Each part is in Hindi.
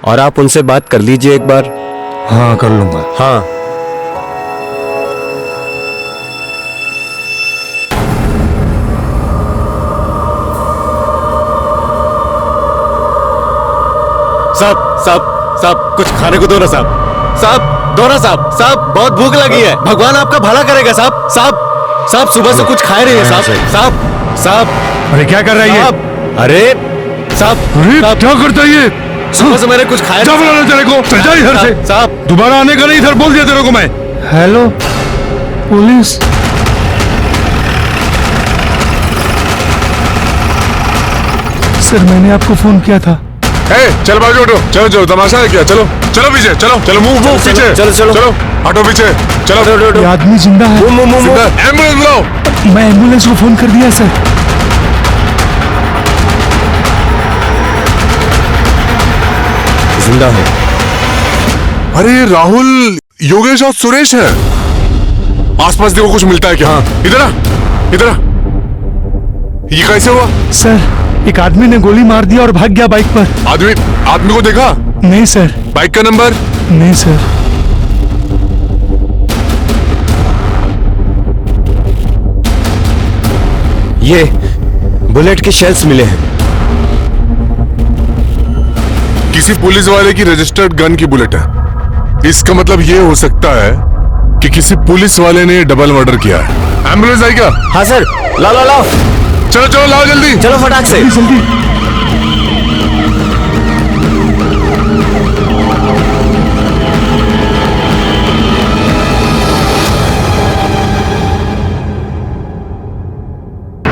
और आप उनसे बात कर लीजिए एक बार। हाँ कर लूंगा। हाँ साहब साहब साहब कुछ खाने को दो ना साहब। साहब दो ना साहब। साहब बहुत भूख लगी है, भगवान आपका भला करेगा साहब। साहब साहब सुबह से कुछ खाए नहीं है साहब। साहब साहब अरे क्या कर रहा है ये? अरे साहब अरे साहब, क्या करता है ये? सुबह से मैंने कुछ खाया क्या नहीं। बोला तेरे को? चल जा इधर से। साहब दोबारा आने का नहीं, इधर बोल दिया तेरे को मैं। Hello police. सर मैंने आपको फोन किया था। चल बाजू हटो, चलो चलो तमाशा है क्या? चलो चलो पीछे, चलो चलो मूव मूव पीछे, चलो चलो चलो हटो पीछे, चलो ये आदमी जिंदा है। एम्बुलेंस बुलाओ। मैं एम्बुलेंस को फोन कर दिया सर। जिंदा है। अरे ये राहुल, योगेश और सुरेश है। आसपास देखो कुछ मिलता है क्या? इधर आ, इधर आ। ये कैसे हुआ? सर एक आदमी ने गोली मार दिया और भाग गया बाइक पर। आदमी को देखा? नहीं सर। बाइक का नंबर? नहीं सर। ये बुलेट के शेल्स मिले हैं। किसी पुलिस वाले की रजिस्टर्ड गन की बुलेट है। इसका मतलब ये हो सकता है कि किसी पुलिस वाले ने डबल मर्डर किया है। एम्बुलेंस आई क्या? हाँ सर, लाओ लाओ लाओ। चलो चलो लाओ जल्दी। चलो फटाक से। जल्दी।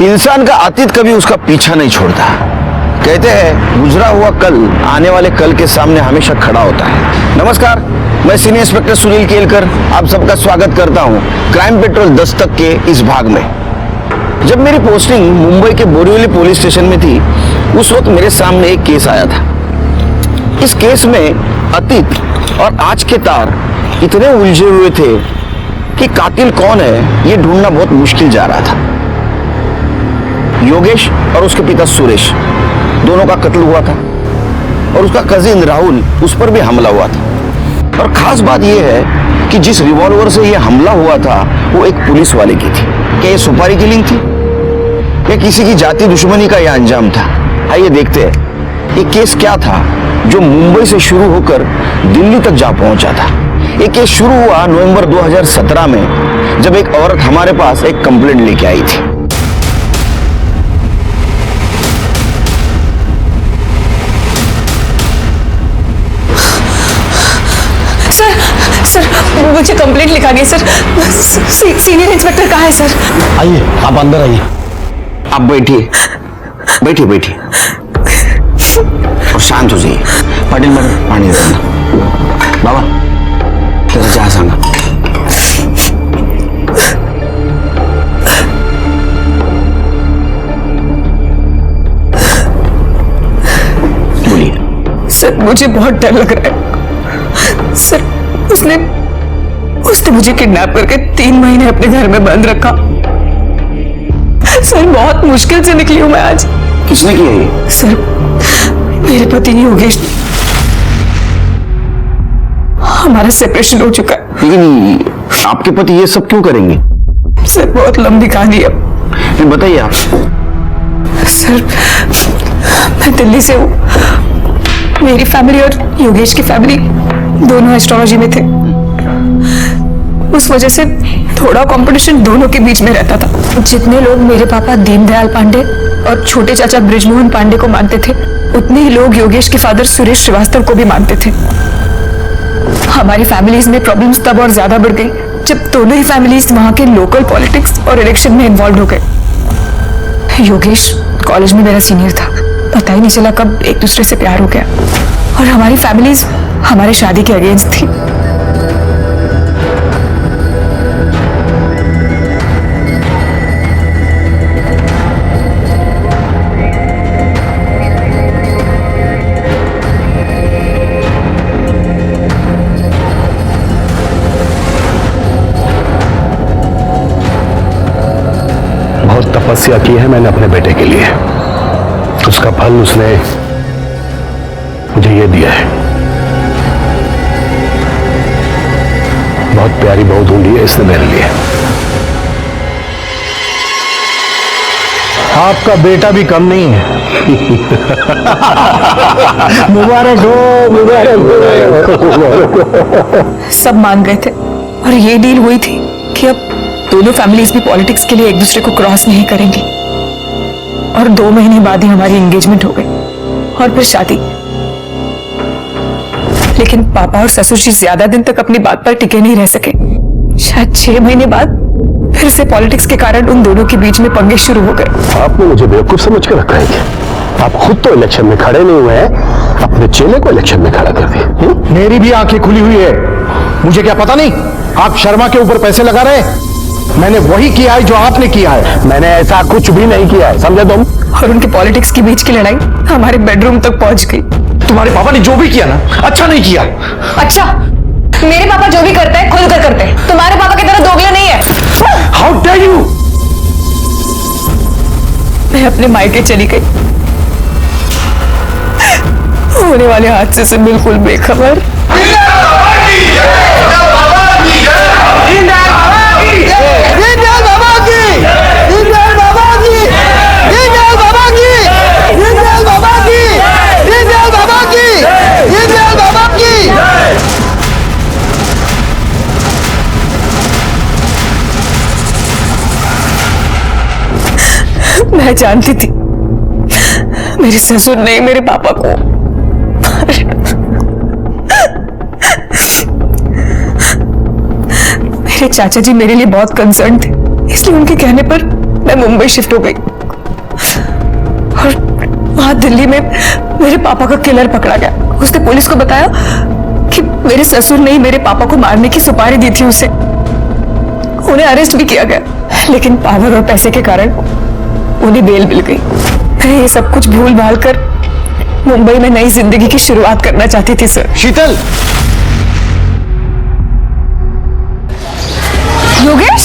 इंसान का अतीत कभी उसका पीछा नहीं छोड़ता। कहते हैं गुजरा हुआ कल आने वाले कल के सामने हमेशा खड़ा होता है। नमस्कार, मैं सीनियर इंस्पेक्टर सुनील केलकर आप सबका स्वागत करता हूं क्राइम पेट्रोल दस्तक के इस भाग में। जब मेरी पोस्टिंग मुंबई के बोरीवली पुलिस स्टेशन में थी, उस वक्त मेरे सामने एक केस आया था। इस केस में अतीत और आज के तार इतने उलझे हुए थे कि कातिल कौन है ये ढूंढना बहुत मुश्किल जा रहा था। योगेश और उसके पिता सुरेश दोनों का कत्ल हुआ था और उसका कजिन राहुल उस पर भी हमला हुआ था। और खास बात यह है कि जिस रिवॉल्वर से यह हमला हुआ था वो एक पुलिस वाले की थी। क्या ये सुपारी किलिंग थी या किसी की जाति दुश्मनी का यह अंजाम था? आइए देखते हैं ये केस क्या था जो मुंबई से शुरू होकर दिल्ली तक जा पहुंचा था। ये केस शुरू हुआ नवंबर 2017 में, जब एक औरत हमारे पास एक कंप्लेंट लेके आई थी। सर मुझे कंप्लेंट लिखा गया सर। सीनियर इंस्पेक्टर कहाँ है सर? आइए आप अंदर आइए। आप बैठिए बैठिए बैठिए और शांत हो जाइए। पाटिल मैडम पानी दे देना। बाबा त्याचं चहा सांगा। बोलिए। सर मुझे बहुत डर लग रहा है सर। उसने मुझे किडनैप करके 3 महीने अपने घर में बंद रखा। सर बहुत मुश्किल से निकली हूं मैं आज। किसने किया ये? सर मेरे पति योगेश, हमारा सेपरेशन हो चुका है। लेकिन आपके पति ये सब क्यों करेंगे? सर बहुत लंबी कहानी है। नहीं बताइए आप। सर मैं दिल्ली से हूँ। मेरी फैमिली और योगेश की फैमिली दोनों एस्ट्रोलॉजी में थे। उस वजह से थोड़ा कंपटीशन दोनों के बीच में रहता था। जितने लोग मेरे पापा दीनदयाल पांडे और छोटे चाचा ब्रिजमोहन पांडे को मानते थे, उतने ही लोग योगेश के फादर सुरेश श्रीवास्तव को भी मानते थे। हमारी फैमिलीज में प्रॉब्लम्स तब और ज्यादा बढ़ गई जब दोनों ही फैमिलीज वहां के लोकल पॉलिटिक्स और इलेक्शन में इन्वॉल्व हो गए। योगेश कॉलेज में मेरा सीनियर था, पता ही नहीं चला कब एक दूसरे से प्यार हो गया। और हमारी फैमिलीज हमारे शादी के अगेंस्ट थी। बहुत तपस्या की है मैंने अपने बेटे के लिए, उसका फल उसने मुझे ये दिया है। बहुत प्यारी बहू ढूंढी है इसने मेरे लिए। आपका बेटा भी कम नहीं है। मुबारक हो, मुबारक हो। सब मान गए थे और ये डील हुई थी कि अब दोनों फैमिलीज भी पॉलिटिक्स के लिए एक दूसरे को क्रॉस नहीं करेंगी। और 2 महीने बाद ही हमारी एंगेजमेंट हो गई और फिर शादी। लेकिन पापा और ससुर जी ज्यादा दिन तक अपनी बात पर टिके नहीं रह सके। शायद 6 महीने बाद फिर से पॉलिटिक्स के कारण उन दोनों के बीच में पंगे शुरू हो गए। आपने मुझे बेवकूफ समझ कर रखा है क्या? आप खुद तो इलेक्शन में खड़े नहीं हुए हैं, अपने चेले को इलेक्शन में खड़ा कर दिए। मेरी भी आंखें खुली हुई है। मुझे क्या पता नहीं आप शर्मा के ऊपर पैसे लगा रहे हैं? मैंने वही किया है जो आपने किया है। मैंने ऐसा कुछ भी नहीं किया है, समझे तुम? और उनके पॉलिटिक्स के बीच की लड़ाई हमारे बेडरूम तक पहुंच गई। तुम्हारे पापा ने जो भी किया ना, अच्छा नहीं किया। अच्छा, मेरे पापा जो भी करते हैं खुल कर करते हैं, तुम्हारे पापा की तरह दोगले नहीं है। How dare you! मैं अपने मायके चली गई, होने वाले हादसे से बिल्कुल बेखबर। मैं जानती थी मेरे ससुर ने मेरे पापा को मेरे चाचा जी मेरे लिए बहुत कंसर्न थे, इसलिए उनके कहने पर मैं मुंबई शिफ्ट हो गई। और वहां दिल्ली में मेरे पापा का किलर पकड़ा गया। उसने पुलिस को बताया कि मेरे ससुर ने ही मेरे पापा को मारने की सुपारी दी थी उसे। उन्हें अरेस्ट भी किया गया, लेकिन पावर और पैसे के कारण उन्हें बेल मिल गई। मैं ये सब कुछ भूल भाल कर मुंबई में नई जिंदगी की शुरुआत करना चाहती थी सर। शीतल, योगेश,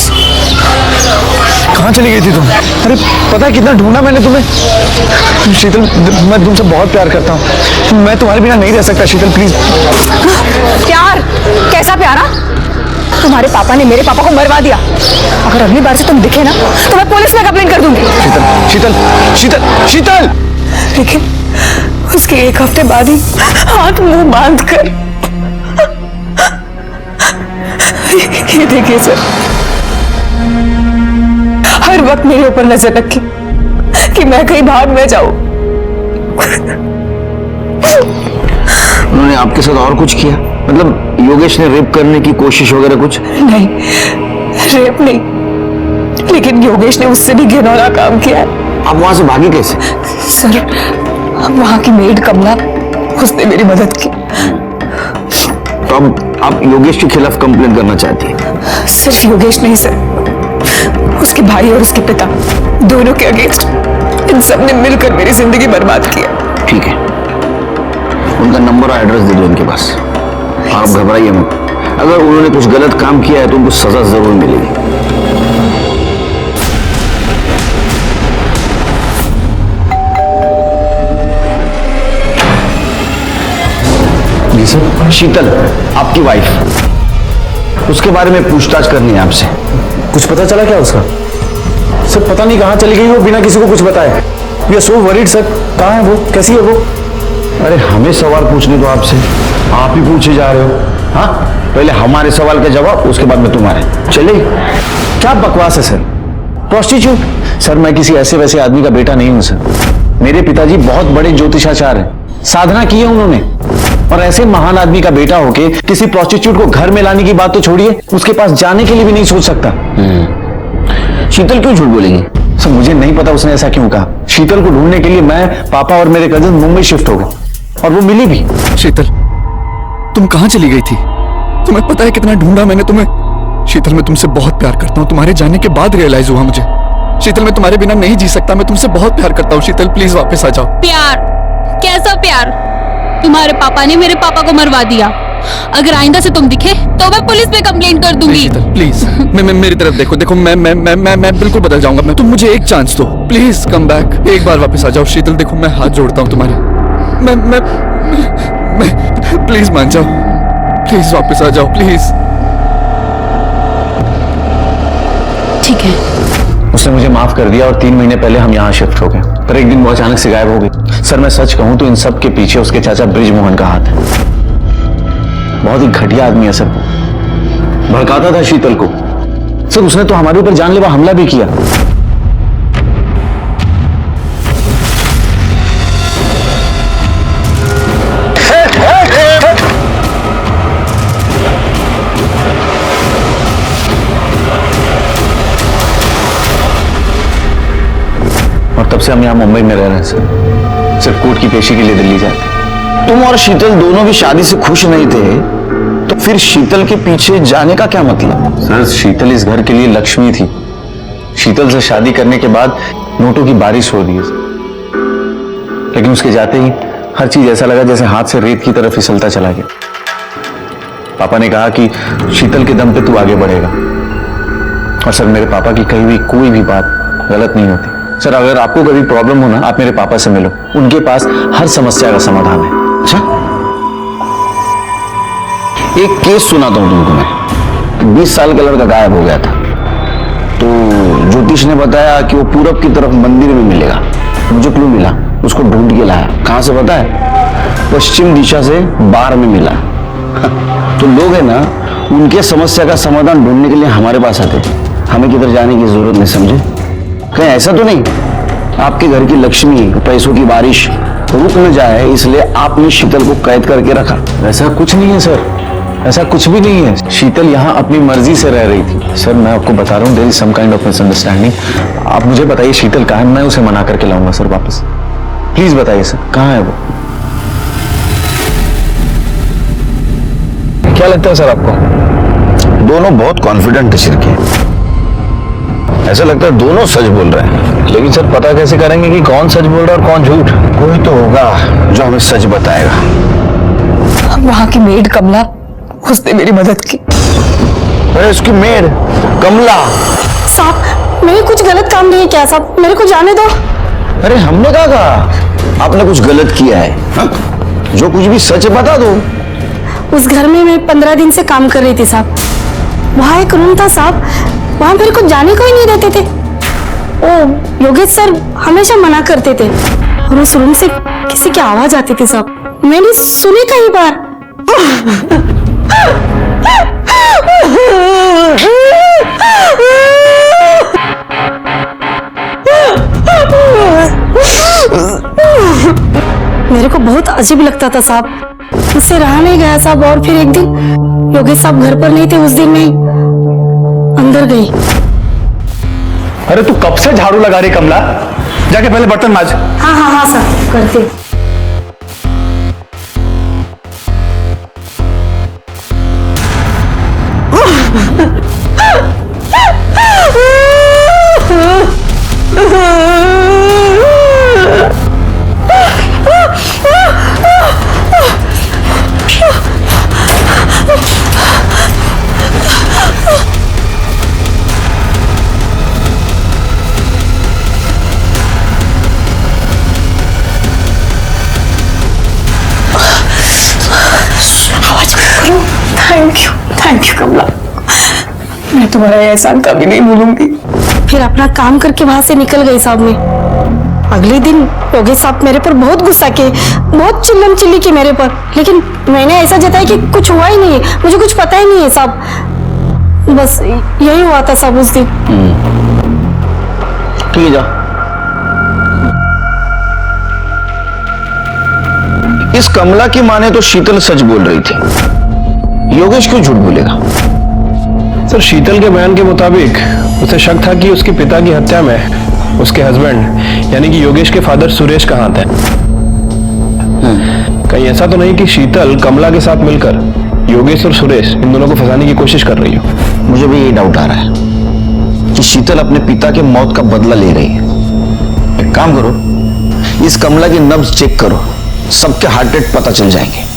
कहाँ चली गई थी तुम? अरे पता है कितना ढूंढा मैंने तुम्हें। शीतल, मैं तुमसे बहुत प्यार करता हूँ, मैं तुम्हारे बिना नहीं रह सकता। शीतल प्लीज। प्यार? कैसा प्यारा? तुम्हारे पापा ने मेरे पापा को मरवा दिया। अगर अगली बार से तुम दिखे ना तो मैं पुलिस में कंप्लेंट कर दूंगी। शीतल, शीतल, शीतल, शीतल! लेकिन उसके 1 हफ्ते बाद ही हाथ मुंह बांध कर, ये देखिए सर, हर वक्त मेरे ऊपर नजर रखी कि मैं कहीं भाग न जाऊं। उन्होंने आपके साथ और कुछ किया? मतलब योगेश ने रेप करने की कोशिश वगैरह कुछ? नहीं, रेप नहीं, लेकिन योगेश ने उससे भी घिनौना काम किया है। आप वहां से भागी कैसे? सर, वहां की मेड कमला, उसने मेरी मदद की। तो अब आप योगेश के खिलाफ कंप्लेंट करना चाहती हैं? सिर्फ योगेश नहीं सर, उसके भाई और उसके पिता, दोनों के अगेंस्ट इन सब ने मिलकर मेरी जिंदगी बर्बाद किया। ठीक है, उनका नंबर और एड्रेस दे दो इनके पास। आप घबराइए मत, अगर उन्होंने कुछ गलत काम किया है तो उनको सजा जरूर मिलेगी। जी सर। शीतल, आपकी वाइफ, उसके बारे में पूछताछ करनी है आपसे। कुछ पता चला क्या उसका? सर पता नहीं कहाँ चली गई वो बिना किसी को कुछ बताए। We are so worried sir. कहाँ है वो? कैसी है वो? अरे हमें सवाल पूछने दो आपसे, आप ही पूछे जा रहे हो। हाँ, पहले हमारे सवाल का जवाब, उसके बाद में तुम्हारे। चलिए। क्या बकवास है सर? प्रोस्टिट्यूट? सर मैं किसी ऐसे वैसे आदमी का बेटा नहीं हूं सर। मेरे पिताजी बहुत बड़े ज्योतिषाचार्य हैं, साधना की है उन्होंने। और ऐसे महान आदमी का बेटा होके किसी प्रोस्टिट्यूट को घर में लाने की बात तो छोड़िए, उसके पास जाने के लिए भी नहीं सोच सकता। शीतल क्यों झूठ बोलेंगी? सर मुझे नहीं पता उसने ऐसा क्यों कहा। शीतल को ढूंढने के लिए मैं, पापा और मेरे कजिन मुंबई शिफ्ट हो गए और वो मिली भी। शीतल, तुम कहां चली गई थी? तुम्हें पता है कितना ढूंढा मैंने तुम्हें। शीतल, मैं तुमसे बहुत प्यार करता हूं। तुम्हारे जाने के बाद रियलाइज हुआ मुझे। शीतल, मैं तुम्हारे बिना नहीं जी सकता। मैं तुमसे बहुत प्यार करता हूं। शीतल प्लीज वापस आ जाओ। प्यार? कैसा प्यार? तुम्हारे पापा ने मेरे पापा को मरवा दिया। अगर आइंदा से तुम दिखे तो मैं पुलिस में कंप्लेंट कर दूंगी। शीतल प्लीज, मैं मेरी तरफ देखो। देखो मैं बिल्कुल बदल जाऊंगा। तुम मुझे एक चांस दो प्लीज। कम बैक, एक बार वापस आ जाओ। शीतल देखो, मैं हाथ जोड़ता हूं तुम्हारे। मैं प्लीज मान जाओ। प्लीज वापस आ जाओ प्लीज। ठीक है। उसने मुझे माफ कर दिया और 3 महीने पहले हम यहाँ शिफ्ट हो गए, पर एक दिन वो अचानक से गायब हो गई। सर मैं सच कहूं तो इन सब के पीछे उसके चाचा ब्रिजमोहन का हाथ है। बहुत ही घटिया आदमी है सर, भड़काता था शीतल को। सर उसने तो हमारे ऊपर जानलेवा हमला भी किया। और तब से हम यहाँ मुंबई में रह रहे हैं सर, सिर्फ कोर्ट की पेशी के लिए दिल्ली जाते। तुम और शीतल दोनों भी शादी से खुश नहीं थे, तो फिर शीतल के पीछे जाने का क्या मतलब? सर शीतल इस घर के लिए लक्ष्मी थी। शीतल से शादी करने के बाद नोटों की बारिश हो रही है, लेकिन उसके जाते ही हर चीज ऐसा लगा जैसे हाथ से रेत की तरफ फिसलता चला गया। पापा ने कहा कि शीतल के दम पे तू आगे बढ़ेगा, और सर मेरे पापा की कही हुई कोई भी बात गलत नहीं होती। सर अगर आपको कभी प्रॉब्लम हो ना, आप मेरे पापा से मिलो, उनके पास हर समस्या का समाधान है। अच्छा, एक केस सुनाता हूं तुमको मैं। 20 साल का लड़का गायब हो गया था, तो ज्योतिष ने बताया कि वो पूरब की तरफ मंदिर में मिलेगा। मुझे क्लू मिला, उसको ढूंढ के लाया। कहां से पता है? पश्चिम दिशा से बार में मिला। तो लोग है ना, उनके समस्या का समाधान ढूंढने के लिए हमारे पास आते थे। हमें किधर जाने की जरूरत नहीं, समझे? कहीं ऐसा तो नहीं आपके घर की लक्ष्मी, पैसों की बारिश रुक न जाए, इसलिए आपने शीतल को कैद करके रखा? ऐसा कुछ नहीं है सर, ऐसा कुछ भी नहीं है। शीतल यहाँ अपनी मर्जी से रह रही थी। सर मैं आपको बता रहा हूँ, there is some kind of misunderstanding. आप मुझे बताइए शीतल कहाँ है, मैं उसे मना करके लाऊंगा सर वापस। प्लीज बताइए सर, कहाँ है वो? क्या लगता है सर आपको? दोनों बहुत कॉन्फिडेंट है के, ऐसा लगता है दोनों सच बोल रहे हैं। लेकिन सर पता कैसे करेंगे कि कौन सच बोल रहा है और कौन झूठ? कोई तो होगा जो हमें सच बताएगा। वहां की मेड कमला, उसने मेरी मदद की। अरे उसकी मेड कमला? साहब मैंने कुछ गलत काम नहीं किया साहब, मेरे को जाने दो। अरे हमने कहा आपने कुछ गलत किया है? हा? जो कुछ भी सच बता दो। उस घर में मैं 15 दिन से काम कर रही थी साहब। वहाँ एक रूम था साहब, वहाँ मेरे को जाने को ही नहीं देते थे। ओ योगेश सर हमेशा मना करते थे, और उस रूम से किसी की आवाज आती थी साहब, मैंने सुनी कई बार। मेरे को बहुत अजीब लगता था साहब, मुझसे रहा नहीं गया साहब। और फिर एक दिन योगेश साहब घर पर नहीं थे, उस दिन मैं अंदर गई। अरे तू कब से झाड़ू लगा रही कमला? जाके पहले बर्तन मांज। हाँ हाँ हाँ सर, करते। थैंक यू कमला, मैं तुम्हारा एहसान कभी नहीं भूलूंगी। फिर अपना काम करके वहां से निकल गई साहब। मैं अगले दिन योगेश साहब मेरे पर बहुत गुस्सा किए, बहुत चिल्लम चिल्ली की मेरे पर, लेकिन मैंने ऐसा जताया कि कुछ हुआ ही नहीं है, मुझे कुछ पता ही नहीं है साहब। बस यही हुआ था साहब उस दिन। ठीक है, जा। इस कमला की मां ने तो शीतल सच बोल रही थी, योगेश क्यों झूठ बोलेगा? सर शीतल के बयान के मुताबिक उसे शक था कि उसके पिता की हत्या में उसके हस्बैंड यानी कि योगेश के फादर सुरेश का हाथ है। कहीं ऐसा तो नहीं कि शीतल कमला के साथ मिलकर योगेश और सुरेश इन दोनों को फंसाने की कोशिश कर रही हो? मुझे भी ये डाउट आ रहा है कि शीतल अपने पिता के मौत का बदला ले रही है। एक काम करो, इस कमला की नब्ज चेक करो, सबके हार्ट रेट पता चल जाएंगे।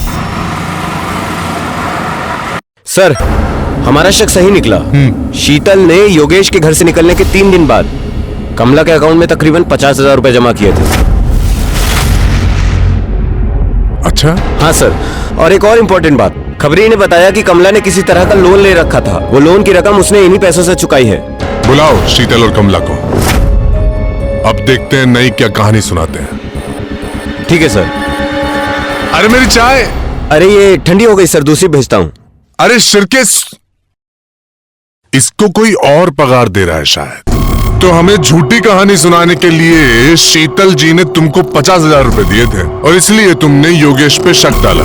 सर हमारा शक सही निकला। शीतल ने योगेश के घर से निकलने के 3 दिन बाद कमला के अकाउंट में तकरीबन 50,000 रुपए जमा किए थे। अच्छा? हाँ सर, और एक और इम्पोर्टेंट बात, खबरी ने बताया कि कमला ने किसी तरह का लोन ले रखा था। वो लोन की रकम उसने इन्हीं पैसों से चुकाई है। बुलाओ शीतल और कमला को। अब देखते हैं नई क्या कहानी सुनाते हैं। ठीक है सर। अरे मेरी चाय। अरे ये ठंडी हो गई सर, दूसरी भेजता हूं। अरे शिरकेस, इसको कोई और पगार दे रहा है शायद। तो हमें झूठी कहानी सुनाने के लिए शीतल जी ने तुमको 50,000 रुपए दिए थे और इसलिए तुमने योगेश पे शक डाला।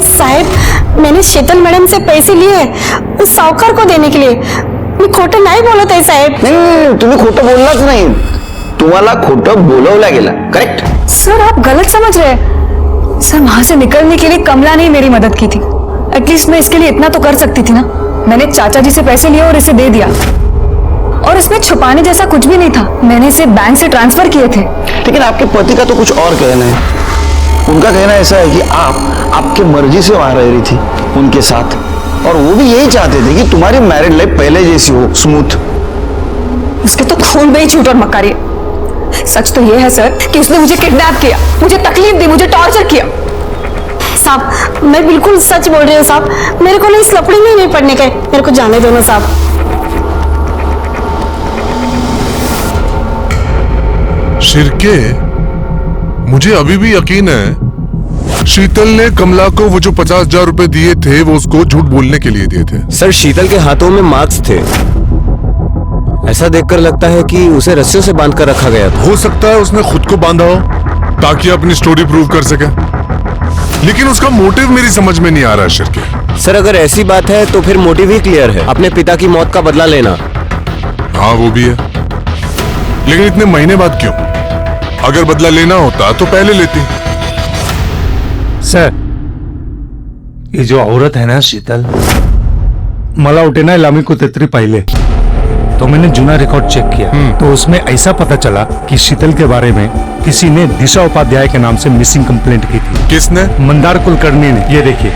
साहब, मैंने शीतल मैडम से पैसे लिए उस साहूकार को देने के लिए। मी खोटं नाही बोलत आहे साहेब। नहीं, तुम्ही खोटं बोललाच नाही, तुम्हाला खोटं बोलवलं गेलं, करेक्ट? सर आप गलत समझ रहे हैं। सर वहां से निकलने के लिए कमला ने ही मेरी मदद की थी। एटलीस्ट मैं इसके लिए इतना तो कर सकती थी ना। मैंने चाचा जी से पैसे लिए और इसे दे दिया, और इसमें छुपाने जैसा कुछ भी नहीं था। मैंने इसे बैंक से ट्रांसफर किए थे। लेकिन आपके पति का तो कुछ और कहना है। उनका कहना ऐसा है कि आप आपके मर्जी से वहां रह रही थी उनके साथ, और वो भी यही चाहते थे कि तुम्हारी मैरिड लाइफ पहले जैसी हो, स्मूथ। उसके तो खून में ही झूठ और मक्कारी है। सच तो ये है सर कि उसने मुझे किडनैप किया, मुझे तकलीफ दी, मुझे टॉर्चर किया। साहब, मैं बिल्कुल सच बोल रही हूँ साहब। मेरे को इस लफड़े में नहीं पड़ने का है। मेरे को जाने दो ना साहब। शिरके, मुझे अभी भी यकीन है शीतल ने कमला को वो जो 50,000 रुपए दिए थे वो उसको झूठ बोलने के लिए दिए थे। सर शीतल के हाथों में मार्क्स थे। ऐसा देखकर लगता है कि उसे रस्सियों से बांधकर रखा गया था। हो सकता है उसने खुद को बांधा हो ताकि अपनी स्टोरी प्रूव कर सके, लेकिन उसका मोटिव मेरी समझ में नहीं आ रहा है शिरके। सर अगर ऐसी बात है तो फिर मोटिव ही क्लियर है, अपने पिता की मौत का बदला लेना। हाँ वो भी है, लेकिन इतने महीने बाद क्यों? अगर बदला लेना होता तो पहले लेती। सर, ये जो औरत है ना शीतल, मला उठे ना लामी को तेतरी पहले तो मैंने जुना रिकॉर्ड चेक किया, तो उसमें ऐसा पता चला कि शीतल के बारे में किसी ने दिशा उपाध्याय के नाम से मिसिंग कंप्लेंट की थी। किसने? मंदार कुलकर्णी ने। ये देखिए।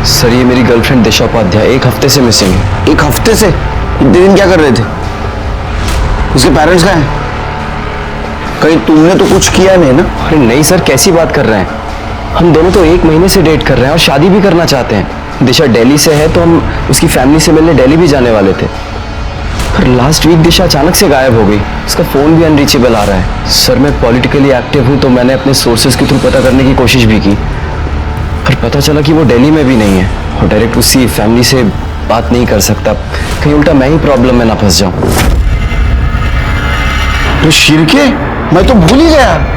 सर ये मेरी गर्लफ्रेंड दिशा उपाध्याय 1 हफ्ते से मिसिंग है। 1 हफ्ते से? इतने दिन क्या कर रहे थे? उसके पेरेंट्स कहाँ हैं? कहीं तुमने तो कुछ किया नहीं ना? अरे नहीं सर, कैसी बात कर रहे हैं। हम दोनों तो 1 महीने से डेट कर रहे हैं और शादी भी करना चाहते हैं। दिशा दिल्ली से है तो हम उसकी फैमिली से मिलने दिल्ली भी जाने वाले थे, पर लास्ट वीक दिशा अचानक से गायब हो गई। उसका फोन भी अनरीचेबल आ रहा है। सर मैं पॉलिटिकली एक्टिव हूँ तो मैंने अपने सोर्सेज के थ्रू पता करने की कोशिश भी की, पर पता चला कि वो दिल्ली में भी नहीं है और डायरेक्ट उसकी फैमिली से बात नहीं कर सकता। कहीं उल्टा मैं ही प्रॉब्लम में ना फंस जाऊं। तो शिरके, मैं तो भूल ही गया।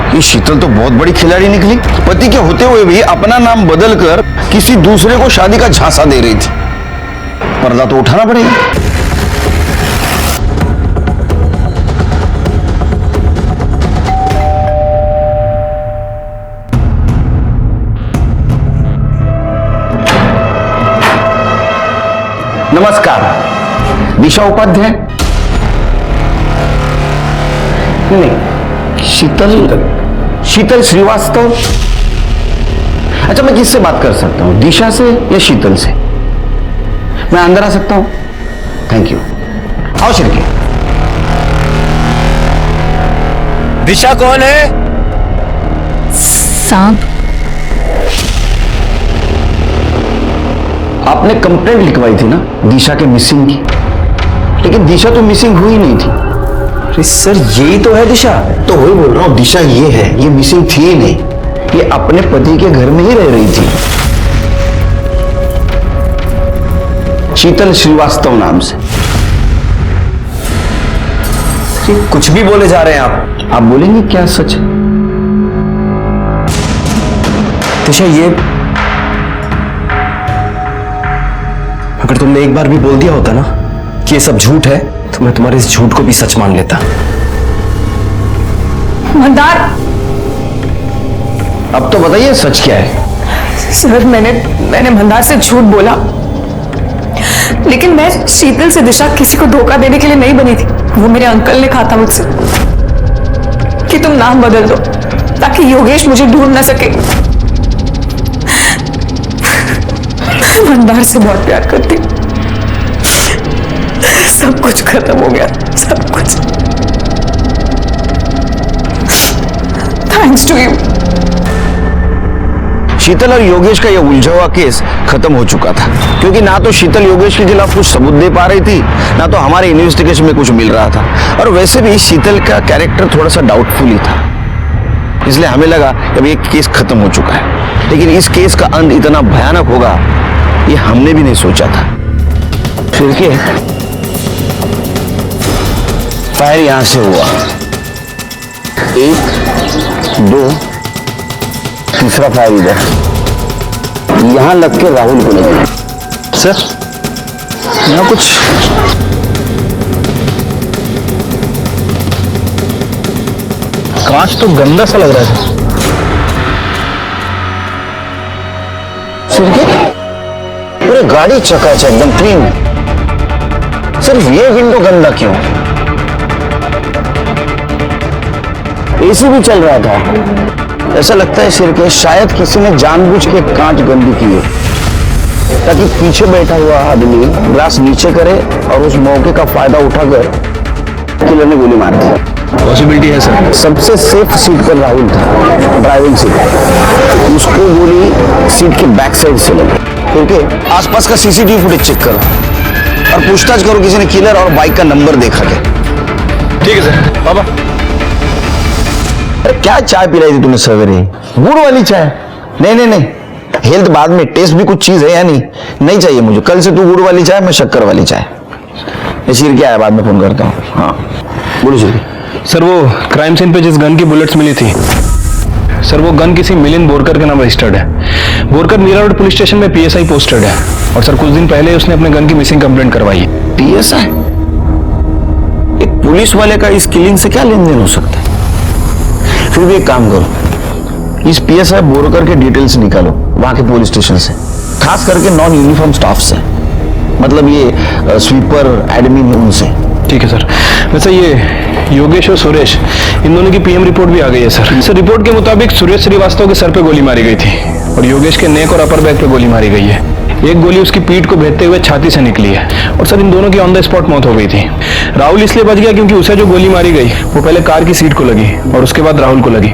ये शीतल तो बहुत बड़ी खिलाड़ी निकली। पति के होते हुए भी अपना नाम बदलकर किसी दूसरे को शादी का झांसा दे रही थी। पर्दा तो उठाना पड़ेगा। नमस्कार, दिशा उपाध्याय? नहीं, शीतल श्रीवास्तव। अच्छा, मैं किससे बात कर सकता हूँ, दिशा से या शीतल से? मैं अंदर आ सकता हूँ? Thank you. आओ शिरके। दिशा कौन है? सांप। आपने कंप्लेंट लिखवाई थी ना दिशा के मिसिंग की, लेकिन दिशा तो मिसिंग हुई नहीं थी। अरे सर यही तो है दिशा। तो वही बोल रहा हूँ, दिशा ये है, ये मिसिंग थी ही नहीं। ये अपने पति के घर में ही रह रही थी, शीतल श्रीवास्तव नाम से। कुछ भी बोले जा रहे हैं आप बोलेंगे क्या सच? दिशा ये अगर तुमने एक बार भी बोल दिया होता ना कि ये सब झूठ है तो मैं तुम्हारे इस झूठ को भी सच मान लेता। मंदार, अब तो बताइए सच क्या है? सर मैंने मंदार से झूठ बोला, लेकिन मैं शीतल से दिशा किसी को धोखा देने के लिए नहीं बनी थी। वो मेरे अंकल ने कहा था मुझसे कि तुम नाम बदल दो ताकि योगेश मुझे ढूंढ ना सके। मंदार से बहुत प्यार करती, सब कुछ खत्म हो गया, सब कुछ। Thanks to you. शीतल और योगेश का यह उलझा हुआ केस खत्म हो चुका था, क्योंकि ना तो शीतल योगेश के खिलाफ कुछ सबूत दे पा रही थी, ना तो हमारे इन्वेस्टिगेशन में कुछ मिल रहा था। और वैसे भी शीतल का कैरेक्टर थोड़ा सा डाउटफुल ही था, इसलिए हमें लगा कि अब ये केस खत्म हो चुका है। लेकिन इस केस का अंत इतना भयानक होगा ये हमने भी नहीं सोचा था। फिर के फायर यहां से हुआ, 1 2 तीसरा फायर इधर, यहां लग के राहुल को लगे। सर यहाँ कुछ कांच तो गंदा सा लग रहा है सर। पूरे गाड़ी चकाचक एकदम क्लीन, सिर्फ ये विंडो गंदा क्यों? एसी भी चल रहा था। ऐसा लगता है सिर के शायद किसी ने जानबूझ के कांच गंदी की है, ताकि पीछे बैठा हुआ आदमी ग्लास नीचे करे और उस मौके का फायदा उठाकर किलर ने गोली मार दी। पॉसिबिलिटी है सर। सबसे सेफ सीट पर राहुल था, ड्राइविंग सीट, उसको गोली सीट के बैक साइड से लगी। क्योंकि आसपास का सीसीटीवी फुटेज चेक करो और पूछताछ करो किसी ने किलर और बाइक का नंबर देखा क्या। ठीक है सर। बाबा अरे क्या चाय पिलाई थी तूने सवेरे? गुड़ वाली चाय? नहीं नहीं नहीं, हेल्थ बाद में, टेस्ट भी कुछ चीज है या नहीं? नहीं चाहिए मुझे, कल से तू गुड़ वाली चाय, मैं शक्कर वाली चाय। शिर क्या है, बाद में फोन करता हूँ। हाँ बोलो शिर। सर वो क्राइम सीन पे जिस गन की बुलेट्स मिली थी सर, वो गन किसी मिलिंद बोरकर के नाम रजिस्टर्ड है। Borkar Mira road police station में पीएसआई पोस्टेड है और सर कुछ दिन पहले उसने अपने गन की मिसिंग कंप्लेंट करवाई है। पीएसआई? एक पुलिस वाले का इस किलिंग से क्या लेन देन हो सकता है? फिर भी एक काम करो, इस पीएसआई बोरकर के डिटेल्स निकालो वहां के पुलिस स्टेशन से, खास करके नॉन यूनिफॉर्म स्टाफ से, मतलब ये स्वीपर एडमिन उनसे। ठीक है सर। वैसे ये योगेश और सुरेश, इन दोनों की पीएम रिपोर्ट भी आ गई है सर। सर रिपोर्ट के मुताबिक सुरेश श्रीवास्तव के सर पे गोली मारी गई थी और योगेश के नेक और अपर बैक पे गोली मारी गई है। एक गोली उसकी पीठ को भेदते हुए छाती से निकली है और सर इन दोनों की ऑन द स्पॉट मौत हो गई थी। राहुल इसलिए बच गया क्योंकि उसे जो गोली मारी गई वो पहले कार की सीट को लगी और उसके बाद राहुल को लगी।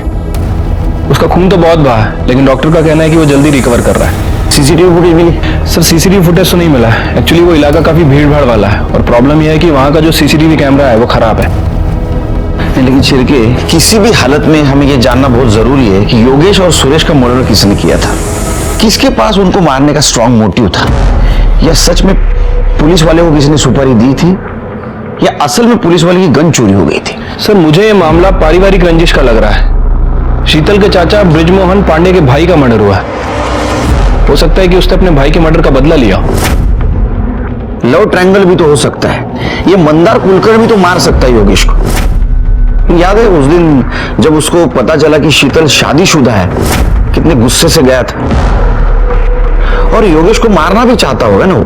उसका खून तो बहुत बहा है, लेकिन डॉक्टर का कहना है कि वो जल्दी रिकवर कर रहा है। सीसीटीवी फुटेज मिली? सर सीसीटीवी फुटेज तो नहीं मिला। एक्चुअली वो इलाका काफी भीड़ भाड़ वाला है और प्रॉब्लम यह है कि वहां का जो सीसीटीवी कैमरा है वो खराब है। लेकिन छिड़के, किसी भी हालत में हमें यह जानना बहुत जरूरी है कि योगेश और सुरेश का मर्डर किसने किया था, किसके पास उनको मारने का स्ट्रॉन्ग मोटिव था, या सच में पुलिस वाले को किसी ने सुपारी दी थी, या असल में पुलिस वाले की गन चोरी हो गई थी। सर मुझे ये मामला पारिवारिक रंजिश का लग रहा है। शीतल के चाचा ब्रिजमोहन पांडे के भाई का मर्डर हुआ है। हो सकता है कि उसने अपने भाई के मर्डर का बदला लिया। लव ट्रायंगल भी तो हो सकता है। ये मंदार कुलकर्णी भी तो मार सकता है योगेश को। याद है उस दिन जब उसको पता चला कि शीतल शादीशुदा है, कितने गुस्से से गया था, और योगेश को मारना भी चाहता होगा ना वो,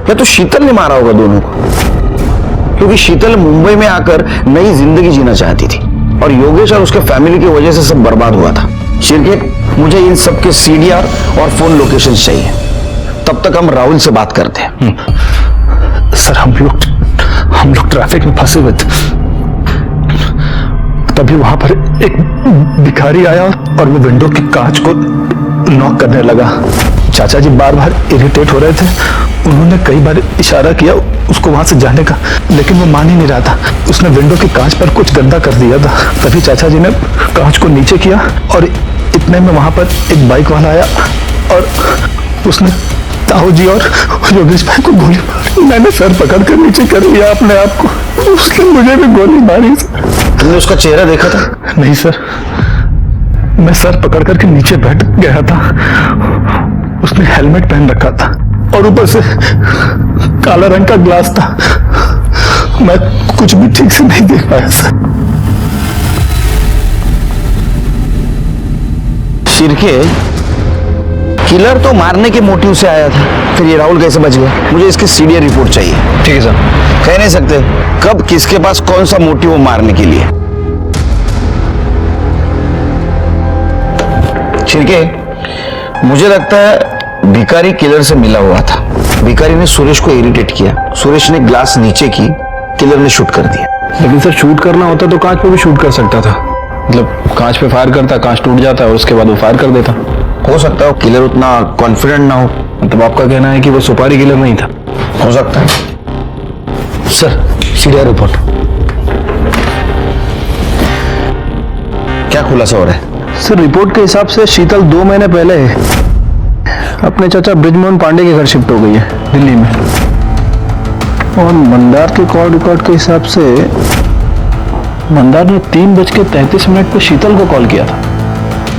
या तो शीतल ने मारा होगा दोनों को, क्योंकि शीतल मुंबई में आकर नई जिंदगी जीना चाहती थी और योगेश और उसके फैमिली की वजह से सब बर्बाद हुआ था। शिरके, मुझे इन सब के सीडीआर और फोन लोकेशन चाहिए, तब तक हम राहुल से बात करते हैं। सर हम लोग ट्रैफिक में फंसे हुए थे, तभी वहां पर एक भिखारी आया और वो विंडो की कांच को नॉक करने लगा। चाचा जी बार बार इरिटेट हो रहे थे, उन्होंने कई बार इशारा किया उसको वहां से जाने का, लेकिन वो मान ही नहीं रहा था। उसने विंडो की कांच पर कुछ गंदा कर दिया था। तभी चाचा जी ने कांच को नीचे किया और इतने में वहां पर एक बाइक वाला आया और उसने ताऊ जी और योगेश भाई को गोली मारी। मैंने सर पकड़ कर नीचे कर लिया अपने आप को, उसने मुझे भी गोली मारी। तुमने उसका चेहरा देखा था? नहीं सर, मैं सर पकड़ करके नीचे बैठ गया था। उसने हेलमेट पहन रखा था और ऊपर से काला रंग का ग्लास था। मैं कुछ भी ठीक से नहीं देख पाया सर। शिरके, किलर तो मारने के मोटिव से आया था, फिर ये राहुल कैसे बच गया? मुझे इसकी सीडीआर रिपोर्ट चाहिए। ठीक है सर। कह नहीं सकते कब किसके पास कौन सा मोटिव हो मारने के लिए। छिड़के, मुझे लगता है भिखारी किलर से मिला हुआ था। भिखारी ने सुरेश को इरिटेट किया, सुरेश ने ग्लास नीचे की, किलर ने शूट कर दिया। लेकिन सर शूट करना होता तो कांच पे भी शूट कर सकता था, मतलब कांच पे फायर करता, कांच टूट जाता और उसके बाद वो फायर कर देता। हो सकता है किलर उतना कॉन्फिडेंट ना हो। मतलब आपका कहना है कि वो सुपारी किलर नहीं था? हो सकता है। Sir, Syria report. क्या खुलासा हो रहा है? सर, रिपोर्ट के हिसाब से शीतल 2 महीने पहले अपने चाचा ब्रिजमोहन पांडे के घर शिफ्ट हो गई है दिल्ली में। और मंदार के कॉल रिकॉर्ड के हिसाब से मंदार ने 3:33 पे शीतल को कॉल किया था।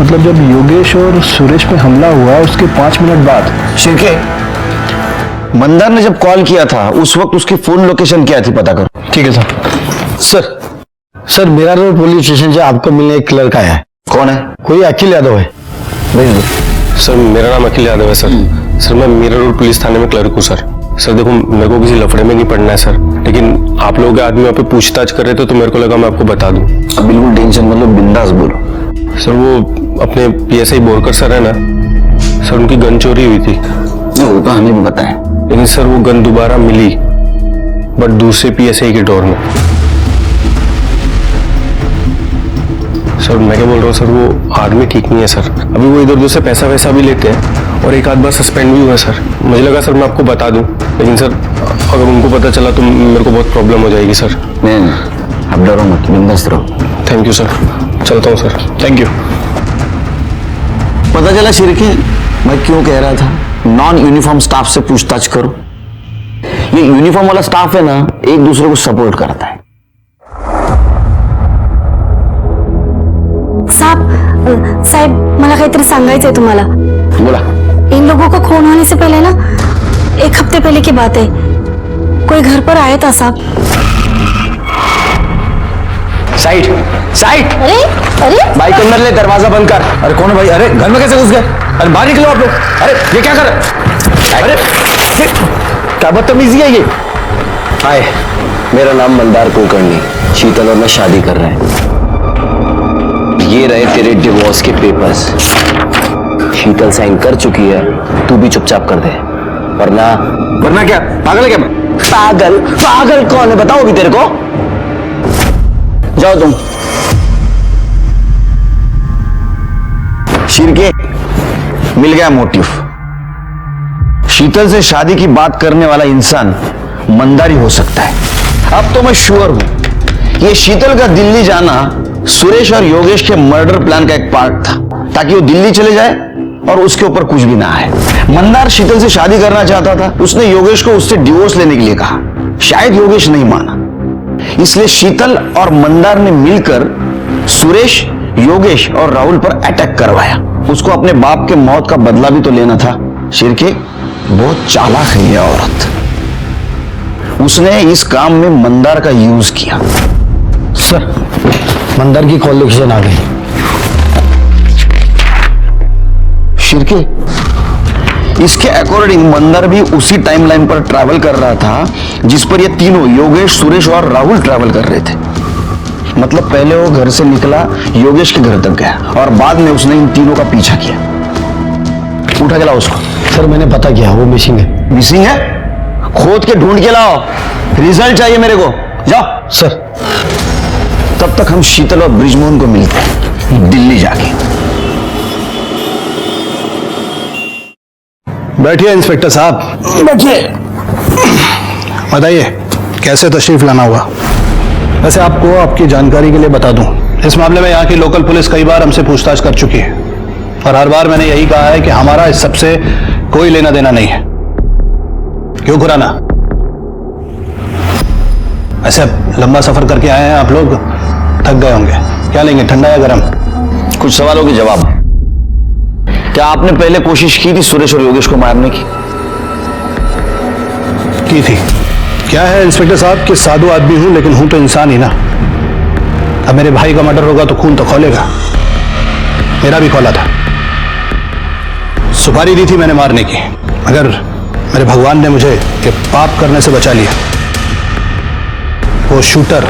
मतलब जब योगेश और सुरेश पे हमला हुआ उसके 5 मिनट बाद। शिरके, मंदार ने जब कॉल किया था उस वक्त उसकी फोन लोकेशन क्या थी, पता करो। ठीक है सर। सर मेरा रोड पुलिस स्टेशन से आपको मिलने एक लड़का आया है। कौन है? कोई अखिल यादव है। भेज दो। सर मेरा नाम अखिल यादव है सर। सर मैं मीरा रोड पुलिस थाने में क्लर्क हूँ सर। सर देखो, मेरे को किसी लफड़े में नहीं पड़ना है सर, लेकिन आप लोग के आदमी वहाँ पे पूछताछ कर रहे थे तो मेरे को लगा मैं आपको बता दूं। अब बिल्कुल टेंशन मतलब बिंदास बोलो। सर वो अपने PSI बोरकर सर है ना सर, उनकी गन चोरी हुई थी। वो तो हमें भी पता है, लेकिन सर वो गन दोबारा मिली, बट दूसरे PSI के डोर में। सर मैं क्या बोल रहा हूँ सर, वो आदमी ठीक नहीं है सर। अभी वो इधर उधर से पैसा वैसा भी लेते हैं और एक आध बार सस्पेंड भी हुआ सर। मुझे लगा सर मैं आपको बता दूं, लेकिन सर अगर उनको पता चला तो मेरे को बहुत प्रॉब्लम हो जाएगी सर। नहीं, अब डरो मत, बिंदास रहो। थैंक यू सर, चलता हूँ सर। Thank you. पता चला शिरके, मैं क्यों कह रहा था नॉन यूनिफॉर्म स्टाफ से पूछताछ करो। ये यूनिफॉर्म वाला स्टाफ है ना, एक दूसरे को सपोर्ट करता है। साहेब, मला काहीतरी सांगायचंय तुम्हाला। बोला। इन लोगों का खून होने से पहले ना, 1 हफ्ते पहले की बात है, कोई घर पर आया था साहब। Side side. अरे अरे बाइक अंदर ले, दरवाजा बंद कर। अरे कौन है भाई? अरे घर में कैसे घुस गए? अरे बाहर निकलो आप लोग। अरे ये क्या कर रहे? अरे क्या बदतमीजी है ये? हाय, मेरा नाम मंदार कुलकर्णी। शीतल और मैं शादी कर रहे हैं। ये रहे तेरे डिवोर्स के पेपर्स। शीतल साइन कर चुकी है, तू भी चुपचाप कर दे, वरना क्या पागल है क्या? पागल पागल कौन है बताओ भी तेरे को। जाओ तुम। शिरके, मिल गया मोटिव। शीतल से शादी की बात करने वाला इंसान मंदारी हो सकता है। अब तो मैं श्योर हूं ये शीतल का दिल्ली जाना सुरेश और योगेश के मर्डर प्लान का एक पार्ट था, ताकि वो दिल्ली चले जाए और उसके ऊपर कुछ भी ना आए। मंदार शीतल से शादी करना चाहता था, उसने योगेश को उससे डिवोर्स लेने के लिए कहा। शायद योगेश नहीं माना, इसलिए शीतल और मंदार ने मिलकर सुरेश, योगेश और राहुल पर अटैक करवाया। उसको अपने बाप के मौत का बदला भी तो लेना था। शिरके, बहुत चालाक है ये औरत। उसने इस काम में मंदार का यूज किया। सर, मंदार की कॉल लोकेशन आ गई। शिरके, इसके अकॉर्डिंग मंदार भी उसी टाइमलाइन पर ट्रैवल कर रहा था जिस पर ये तीनों योगेश, सुरेश और राहुल ट्रैवल कर रहे थे। मतलब पहले वो घर से निकला, योगेश के घर तक गया और बाद में उसने इन तीनों का पीछा किया। उठा के लाओ उसको। सर मैंने पता किया, वो मिसिंग है। मिसिंग है? खोद के ढूंढ के लाओ, रिजल्ट चाहिए मेरे को। जाओ। सर। तब तक हम शीतल और ब्रिजमोहन को मिलते हैं दिल्ली जाके। बैठिए इंस्पेक्टर साहब। बैठिए। बताइए कैसे तशरीफ लाना हुआ? वैसे आपको आपकी जानकारी के लिए बता दूं, इस मामले में यहाँ की लोकल पुलिस कई बार हमसे पूछताछ कर चुकी है और हर बार मैंने यही कहा है कि हमारा इस सबसे कोई लेना देना नहीं है। क्यों खुराना? ऐसे लंबा सफर करके आए हैं आप लोग, थक गए होंगे। क्या लेंगे, ठंडा या गर्म? कुछ सवालों के जवाब। क्या आपने पहले कोशिश की थी सुरेश और योगेश को मारने की? थी। क्या है इंस्पेक्टर साहब कि साधु आदमी हूं, लेकिन हूं तो इंसान ही ना। अब मेरे भाई का मर्डर होगा तो खून तो खौलेगा। मेरा भी खौला था। सुपारी दी थी मैंने मारने की, मगर मेरे भगवान ने मुझे ये पाप करने से बचा लिया। वो शूटर,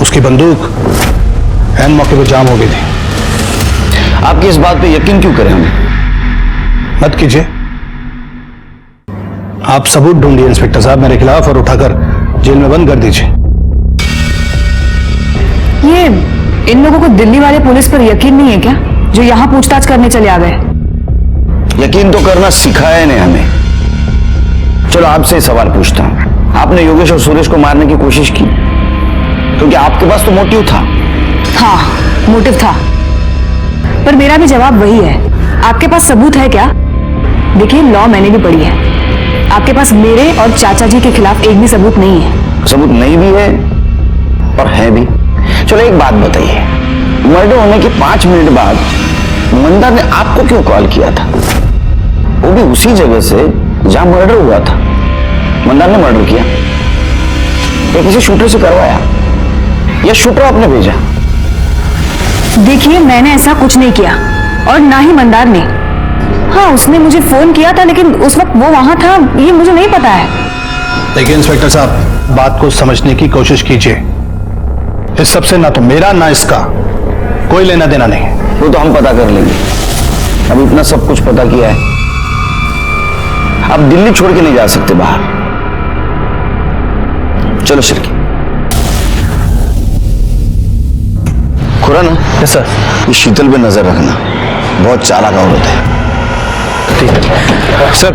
उसकी बंदूक ऐन मौके पर जाम हो गई थी। आपकी इस बात पे यकीन क्यों करें हम? मत कीजिए। आप सबूत ढूंढिए इंस्पेक्टर साहब मेरे खिलाफ और उठाकर जेल में बंद कर दीजिए। ये इन लोगों को दिल्ली वाले पुलिस पर यकीन नहीं है क्या, जो यहाँ पूछताछ करने चले आ गए? यकीन तो करना सिखाया नहीं हमें। चलो आपसे ही सवाल पूछता हूं, आपने योगेश और सुरेश को मारने की कोशिश की? क्योंकि आपके पास तो मोटिव था। हाँ, मोटिव था, पर मेरा भी जवाब वही है। आपके पास सबूत है क्या? देखिए, लॉ मैंने भी पढ़ी है। आपके पास मेरे और चाचा जी के खिलाफ एक भी सबूत नहीं है। सबूत नहीं भी है और है भी। चलो एक बात बताइए, मर्डर होने के 5 मिनट बाद मंदार ने आपको क्यों कॉल किया था? वो भी उसी जगह से जहां मर्डर हुआ था। मंदार ने मर्डर किया या किसी शूटर से करवाया या शूटर आपने भेजा? देखिए, मैंने ऐसा कुछ नहीं किया और ना ही मंदार ने। हाँ, उसने मुझे फोन किया था, लेकिन उस वक्त वो वहां था ये मुझे नहीं पता है। देखिए इंस्पेक्टर साहब, बात को समझने की कोशिश कीजिए। इस सबसे ना तो मेरा ना इसका कोई लेना देना नहीं। वो तो हम पता कर लेंगे। अब इतना सब कुछ पता किया है, अब दिल्ली छोड़ के नहीं जा सकते बाहर। चलो शिरकी। खुराना। Yes sir. इस शीतल पे नजर रखना, बहुत चालाक औरत है। ठीक है सर,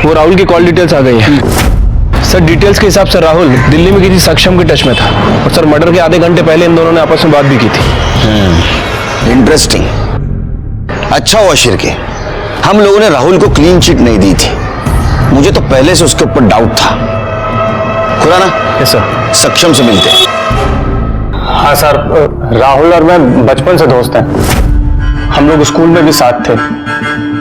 वो राहुल की कॉल डिटेल्स आ गई है। सर डिटेल्स के हिसाब से राहुल दिल्ली में किसी सक्षम के टच में था और सर मर्डर के आधे घंटे पहले इन दोनों ने आपस में बात भी की थी। इंटरेस्टिंग। अच्छा हुआ शिरके, हम लोगों ने राहुल को क्लीन चिट नहीं दी थी। मुझे तो पहले से उसके ऊपर डाउट था। खुराना। Yes sir. सक्षम से मिलते। हाँ सर, राहुल और मैं बचपन से दोस्त हैं। हम लोग स्कूल में भी साथ थे।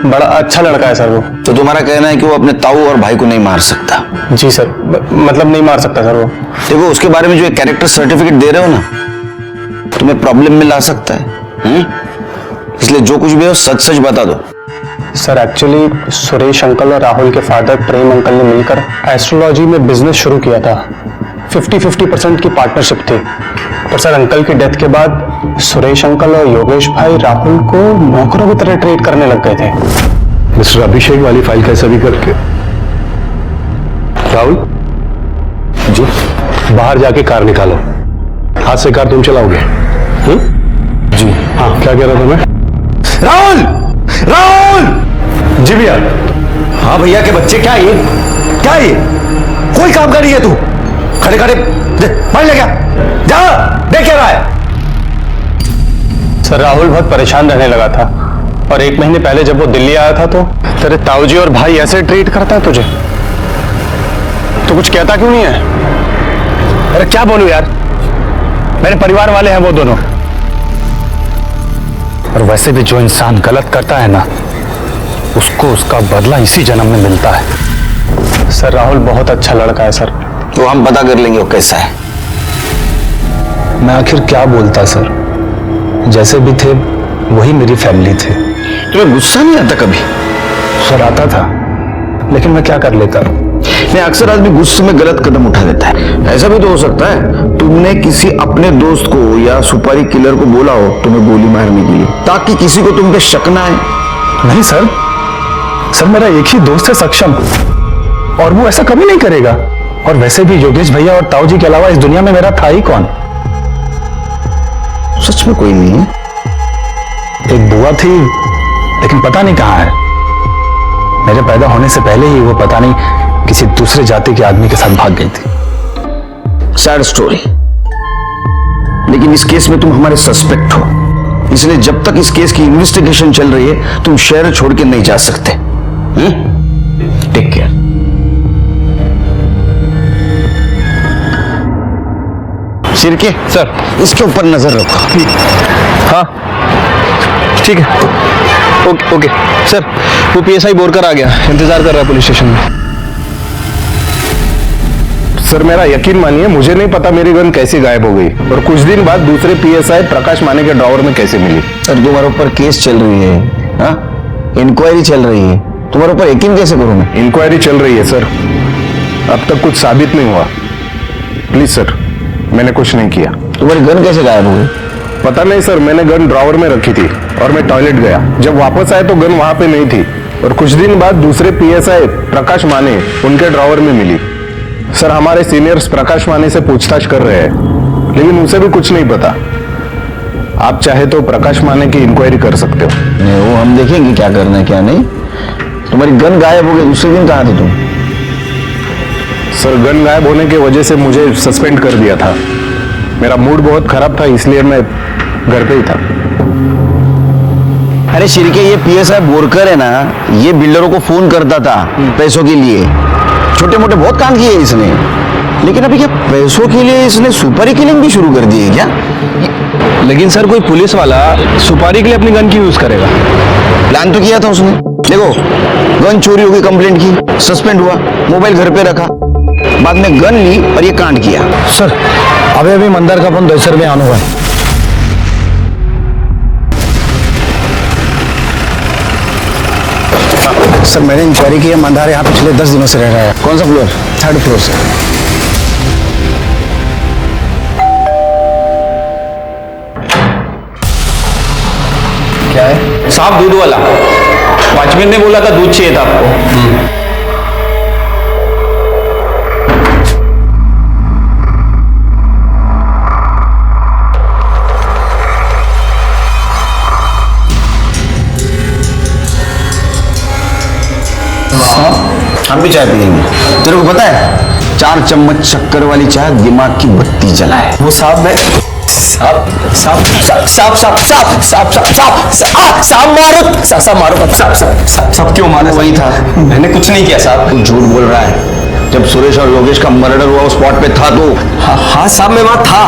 बड़ा अच्छा लड़का है सर वो। तो तुम्हारा कहना है कि वो अपने ताऊ और भाई को नहीं मार सकता? जी सर, मतलब नहीं मार सकता सर वो। देखो, उसके बारे में जो एक कैरेक्टर सर्टिफिकेट दे रहे हो ना, तुम्हें प्रॉब्लम में ला सकता है। इसलिए जो कुछ भी हो सच सच बता दो। सर एक्चुअली सुरेश अंकल और राहुल के फादर प्रेम अंकल ने मिलकर एस्ट्रोलॉजी में बिजनेस शुरू किया था। 50-50% की पार्टनरशिप थी, पर सर अंकल की डेथ के बाद सुरेश अंकल और योगेश भाई राहुल को नौकरों की तरह ट्रीट करने लग गए थे। मिस्टर अभिषेक वाली फाइल कैसे भी करके। राहुल जी, बाहर जाके कार निकालो। हाथ से कार तुम चलाओगे? जी हाँ। क्या कह रहा था मैं? राहुल! राहुल! जी भैया। हाँ भैया के बच्चे, क्या ये कोई काम कर रही है तू? खड़े खड़े पढ़ ले, क्या जा देख क्या रहा है? सर राहुल बहुत परेशान रहने लगा था और 1 महीने पहले जब वो दिल्ली आया था तो तेरे ताऊजी और भाई ऐसे ट्रीट करता है तुझे, तो कुछ कहता क्यों नहीं है? अरे क्या बोलूं यार, मेरे परिवार वाले हैं वो दोनों। और वैसे भी जो इंसान गलत करता है ना, उसको उसका बदला इसी जन्म में मिलता है। सर राहुल बहुत अच्छा लड़का है सर। तो हम पता कर लेंगे वो कैसा है। मैं आखिर क्या बोलता सर, जैसे भी थे वही मेरी फैमिली थे। तुम्हें गुस्सा नहीं आता कभी? सर आता था, लेकिन मैं क्या कर लेता। नहीं, अक्सर आदमी गुस्से में गलत कदम उठा देता है। ऐसा भी तो हो सकता है तुमने किसी अपने दोस्त को या सुपारी किलर को बोला हो तुम्हें गोली मारने के लिए, ताकि किसी को तुम पे शक ना आए। नहीं सर मेरा एक ही दोस्त है सक्षम, और वो ऐसा कभी नहीं करेगा। और वैसे भी योगेश भैया और ताऊ जी के अलावा इस दुनिया में मेरा था ही कौन? सच में कोई नहीं है? एक बुआ थी, लेकिन पता नहीं कहां है। मेरे पैदा होने से पहले ही वो पता नहीं किसी दूसरे जाति के आदमी के साथ भाग गई थी। Sad story. लेकिन इस केस में तुम हमारे सस्पेक्ट हो, इसलिए जब तक इस केस की इन्वेस्टिगेशन चल रही है तुम शहर छोड़ के नहीं जा सकते। Take care. सिरके सर, इसके ऊपर नजर रखो। हाँ ठीक है, ओके सर। वो पीएसआई बोरकर आ गया, इंतजार कर रहा है पुलिस स्टेशन में। सर मेरा यकीन मानिए, मुझे नहीं पता मेरी गन कैसे गायब हो गई और कुछ दिन बाद दूसरे पीएसआई प्रकाश माने के ड्रॉवर में कैसे मिली। सर तुम्हारे ऊपर केस चल रही है, इंक्वायरी चल रही है, तुम्हारे ऊपर यकीन कैसे करूं मैं? इंक्वायरी चल रही है सर, अब तक कुछ साबित नहीं हुआ। प्लीज सर, मैंने कुछ नहीं किया। तुम्हारी गन कैसे गायब हो गई? पता नहीं सर, मैंने गन ड्रॉवर में रखी थी और मैं टॉयलेट गया। जब वापस आया तो गन वहां पे नहीं थी और कुछ दिन बाद दूसरे पीएसआई प्रकाश माने उनके ड्रॉवर में मिली। सर हमारे सीनियर्स प्रकाश माने से पूछताछ कर रहे हैं, लेकिन उसे भी कुछ नहीं पता। आप चाहे तो प्रकाश माने की इंक्वायरी कर सकते हो। नहीं, वो हम देखेंगे क्या करना है क्या नहीं। तुम्हारी गन गायब हो गई, दूसरे दिन कहाँ थे तुम? सर गन गायब होने की वजह से मुझे सस्पेंड कर दिया था। मेरा मूड बहुत खराब था, इसलिए मैं घर पे ही था। अरे शिरके, ये पीएसआई बोरकर है ना, ये बिल्डरों को फोन करता था पैसों के लिए। छोटे मोटे बहुत काम किए इसने, लेकिन अभी क्या पैसों के लिए इसने सुपारी किलिंग भी शुरू कर दी है क्या? लेकिन सर कोई पुलिस वाला सुपारी के लिए अपनी गन क्यों यूज करेगा? प्लान तो किया था उसने। देखो, गन चोरी हो गई, कंप्लेंट की, सस्पेंड हुआ, मोबाइल घर पे रखा, बाद में गन ली और ये कांड किया। सर अभी अभी मंदार का फोन दहशत में आना हुआ है। सर मैंने इंक्वायरी की है, मंदार यहाँ पिछले 10 दिनों से रह रहा है। कौन सा फ्लोर? 3rd फ्लोर से। क्या है साहब? दूध वाला वॉचमैन ने बोला था दूध चाहिए था आपको। हम भी चाय पियेंगे। तेरे को पता है 4 चम्मच शक्कर वाली चाय दिमाग की बत्ती जलाए। वो साहब मैं साहब क्यों मारे? वही था। मैंने कुछ नहीं किया साहब। तू झूठ बोल रहा है। जब सुरेश और योगेश का मर्डर हुआ उस स्पॉट पे था तो? हाँ साहब मैं वहाँ था,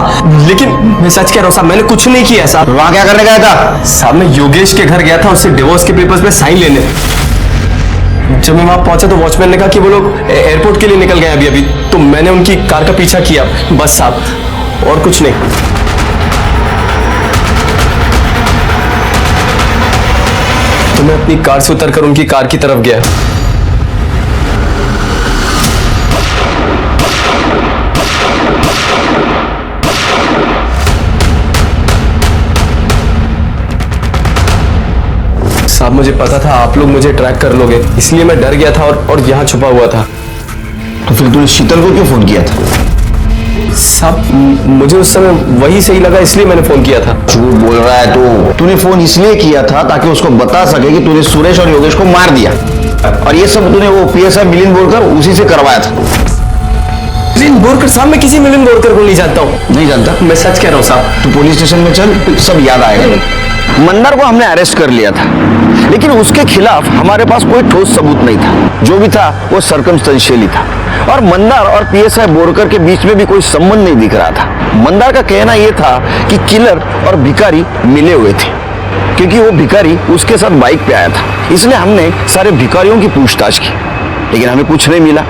लेकिन मैं सच कह रहा हूँ साहब, मैंने कुछ नहीं किया साहब। वहाँ क्या करने गया था? साहब मैं योगेश के घर गया था उससे डिवोर्स के पेपर्स पे साइन लेने। जब मैं वहां पहुंचा तो वॉचमैन ने कहा कि वो लोग एयरपोर्ट के लिए निकल गए अभी, तो मैंने उनकी कार का पीछा किया, बस साहब, और कुछ नहीं। तो मैं अपनी कार से उतरकर उनकी कार की तरफ गया। साहब मुझे पता था आप लोग मुझे ट्रैक कर लोगे, इसलिए मैं डर गया था और यहाँ छुपा हुआ था। तो फिर तूने शीतल को क्यों फोन किया था? साहब मुझे उस समय वही सही लगा, इसलिए मैंने फोन किया था। झूठ बोल रहा है तू। तूने फोन इसलिए किया था ताकि उसको बता सके कि तूने सुरेश और योगेश को मार दिया, और ये सब तूने वो पीएसआई मिलिंद बोरकर उसी से करवाया था। मिलिंद बोरकर? साहब मैं किसी मिलिंद बोरकर को नहीं जानता हूँ। नहीं जानता? मैं सच कह रहा हूँ साहब। तू पुलिस स्टेशन में चल, सब याद आएगा। मंदार को हमने अरेस्ट कर लिया था, लेकिन उसके खिलाफ हमारे पास कोई ठोस सबूत नहीं था। जो भी था वो सर्कमस्टेंशियल ही था, और मंदार और पीएसआई बोरकर के बीच में भी कोई संबंध नहीं दिख रहा था। मंदार का कहना यह था कि किलर और भिखारी मिले हुए थे, क्योंकि वो भिखारी उसके साथ बाइक पे आया था। इसलिए हमने सारे भिखारियों की पूछताछ की, लेकिन हमें कुछ नहीं मिला।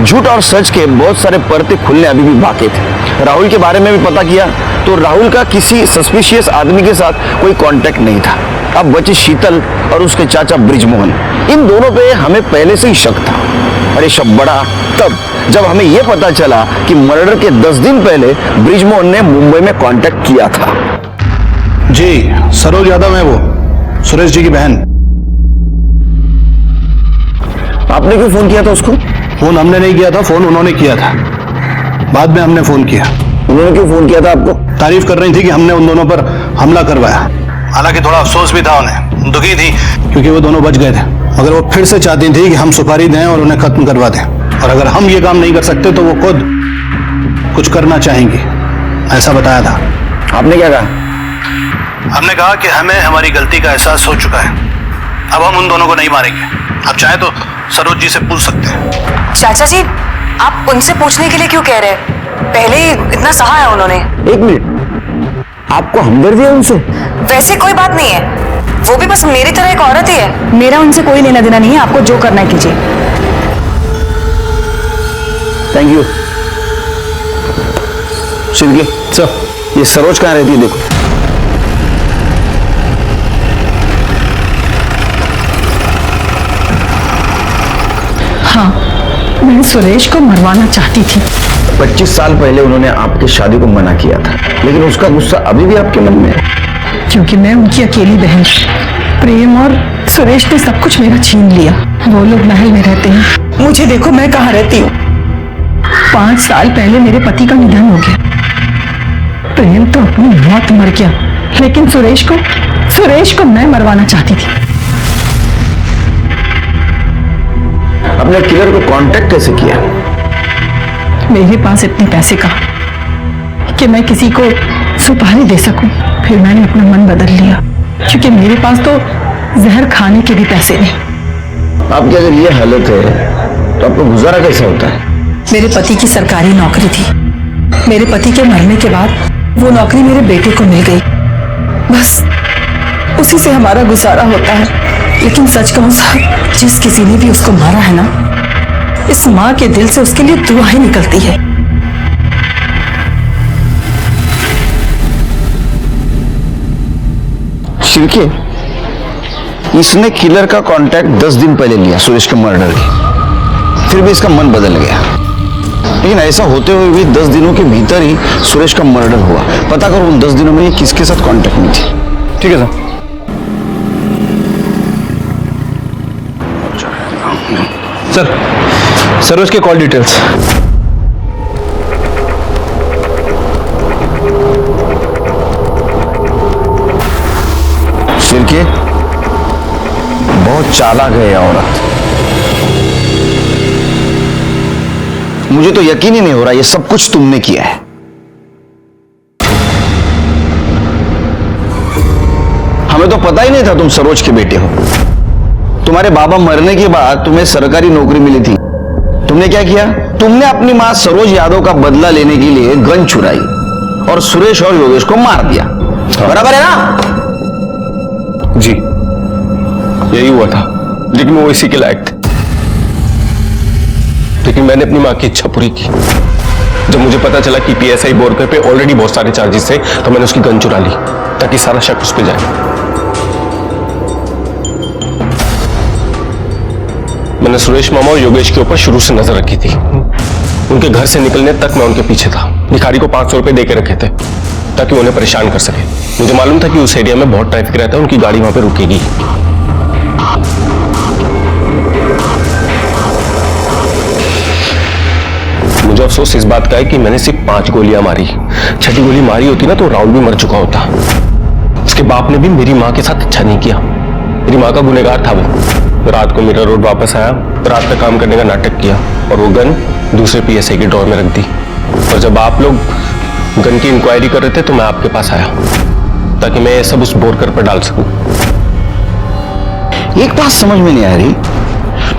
झूठ और सच के बहुत सारे परते खुलने अभी भी बाकी थे। राहुल के बारे में भी पता किया तो राहुल का किसी सस्पिशियस आदमी के साथ कोई कांटेक्ट नहीं था। अब बचे शीतल और उसके चाचा ब्रिजमोहन, इन दोनों पे हमें पहले से ही शक था। और ये शक बढ़ा तब जब हमें यह पता चला कि मर्डर के 10 दिन पहले ब्रिजमोहन ने मुंबई में कांटेक्ट किया था। जी सरोज यादव है, वो सुरेश जी की बहन। आपने क्यों फोन किया था उसको? फोन हमने नहीं किया था, फोन उन्होंने किया था। बाद में हमने फोन किया। उन्होंने क्यों फोन किया था आपको? तारीफ कर रही थी कि हमने उन दोनों पर हमला करवाया। हालांकि थोड़ा अफसोस भी था उन्हें, दुखी थी क्योंकि वो दोनों बच गए थे, मगर वो फिर से चाहती थी कि हम सुपारी दें और उन्हें खत्म करवा दें, और अगर हम ये काम नहीं कर सकते तो वो खुद कुछ करना चाहेंगी, ऐसा बताया था। आपने क्या कहा? हमने कहा कि हमें हमारी गलती का एहसास हो चुका है, अब हम उन दोनों को नहीं मारेंगे। आप चाहे तो सरोज जी से पूछ सकते हैं। चाचा जी, आप उनसे पूछने के लिए क्यों कह रहे हैं? पहले ही इतना सहा है उन्होंने। एक मिनट, आपको हमदर्दी है उनसे? वैसे कोई बात नहीं है, वो भी बस मेरी तरह एक औरत ही है। मेरा उनसे कोई लेना देना नहीं है, आपको जो करना है कीजिए। Thank you. शिवगी सर, ये सरोज कहाँ रहती है? देखो। हाँ, मैं सुरेश को मरवाना चाहती थी। 25 साल पहले उन्होंने आपकी शादी को मना किया था, लेकिन उसका गुस्सा अभी भी आपके मन में है। क्योंकि मैं उनकी अकेली बहन, प्रेम और सुरेश ने सब कुछ मेरा छीन लिया। वो लोग महल में रहते हैं, मुझे देखो मैं कहाँ रहती हूँ। 5 साल पहले मेरे पति का निधन हो गया। प्रेम तो अपनी मौत मर गया, लेकिन सुरेश को मैं मरवाना चाहती थी। अपने किलर को कांटेक्ट कैसे किया? मेरे पास इतने पैसे कहाँ कि मैं किसी को सुपारी दे सकूं। फिर मैंने अपना मन बदल लिया, क्योंकि मेरे पास तो जहर खाने के भी पैसे नहीं। आपकी अगर ये हालत है तो आपको गुजारा कैसे होता है? मेरे पति की सरकारी नौकरी थी। मेरे पति के मरने के बाद वो नौकरी मेरे बेटे को मिल गई। बस उसी से हमारा गुजारा होता है। लेकिन सच कहूं साहब, जिस किसी ने भी उसको मारा है ना, इस माँ के दिल से उसके लिए दुआएं निकलती है। शिरके, इसने किलर का कांटेक्ट 10 दिन पहले लिया सुरेश के मर्डर के, फिर भी इसका मन बदल गया। लेकिन ऐसा होते हुए भी 10 दिनों के भीतर ही सुरेश का मर्डर हुआ। पता करो उन 10 दिनों में ये किसके साथ कांटेक्ट में थी। ठीक है सर। सर उसके कॉल डिटेल्स। शिरके, बहुत चालाक है यह औरत। मुझे तो यकीन ही नहीं हो रहा ये सब कुछ तुमने किया है। हमें तो पता ही नहीं था तुम सरोज के बेटे हो। तुम्हारे बाबा मरने के बाद तुम्हें सरकारी नौकरी मिली थी। तुमने क्या किया? तुमने अपनी मां सरोज यादव का बदला लेने के लिए गन चुराई और सुरेश और योगेश को मार दिया। बराबर है ना? जी, यही हुआ था, लेकिन वो इसी के लायक थे। लेकिन मैंने अपनी मां की इच्छा पूरी की। जब मुझे पता चला कि पीएसआई बोरकर पे ऑलरेडी बहुत सारे चार्जेस थे, तो मैंने उसकी गन चुरा ली ताकि सारा शक उस पर जाए। मैंने सुरेश मामा और योगेश के ऊपर शुरू से नजर रखी थी। उनके घर से निकलने तक मैं उनके पीछे था। भिखारी को 500 रुपए देके रखे थे ताकि उन्हें परेशान कर सके। मुझे मालूम था कि उस एरिया में बहुत ट्रैफिक रहता है, उनकी गाड़ी वहां पे रुकेगी। मुझे अफसोस इस बात का है कि मैंने सिर्फ 5 गोलियां मारी। 6ठी गोली मारी होती ना तो राहुल भी मर चुका होता। उसके बाप ने भी मेरी मां के साथ अच्छा नहीं किया। मेरी मां का गुनहगार था वो। रात को मीरा रोड वापस आया, रात का काम करने का नाटक किया और वो गन दूसरे पीएसआई के ड्रॉर में रख दी। और जब आप लोग गन की इंक्वायरी कर रहे थे तो मैं आपके पास आया ताकि मैं ये सब उस बोरकर पर डाल सकूं। एक बात समझ में नहीं आ रही,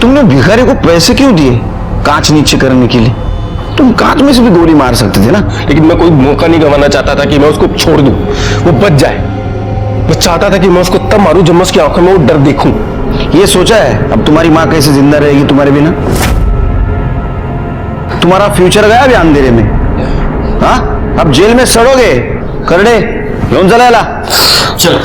तुमने भिखारी को पैसे क्यों दिए कांच नीचे करने के लिए? तुम कांच में से भी गोली मार सकते थे ना। लेकिन मैं कोई मौका नहीं गंवाना चाहता था कि मैं उसको छोड़ दूं, वो बच जाए। मैं चाहता था कि मैं उसको तब मारूं जब मैं उसकी आंखों में वो डर देखूं। ये सोचा है अब तुम्हारी मां कैसे जिंदा रहेगी तुम्हारे बिना? तुम्हारा फ्यूचर गया अभी अंधेरे में। हाँ, अब जेल में सड़ोगे। करड़े लोन चला चल।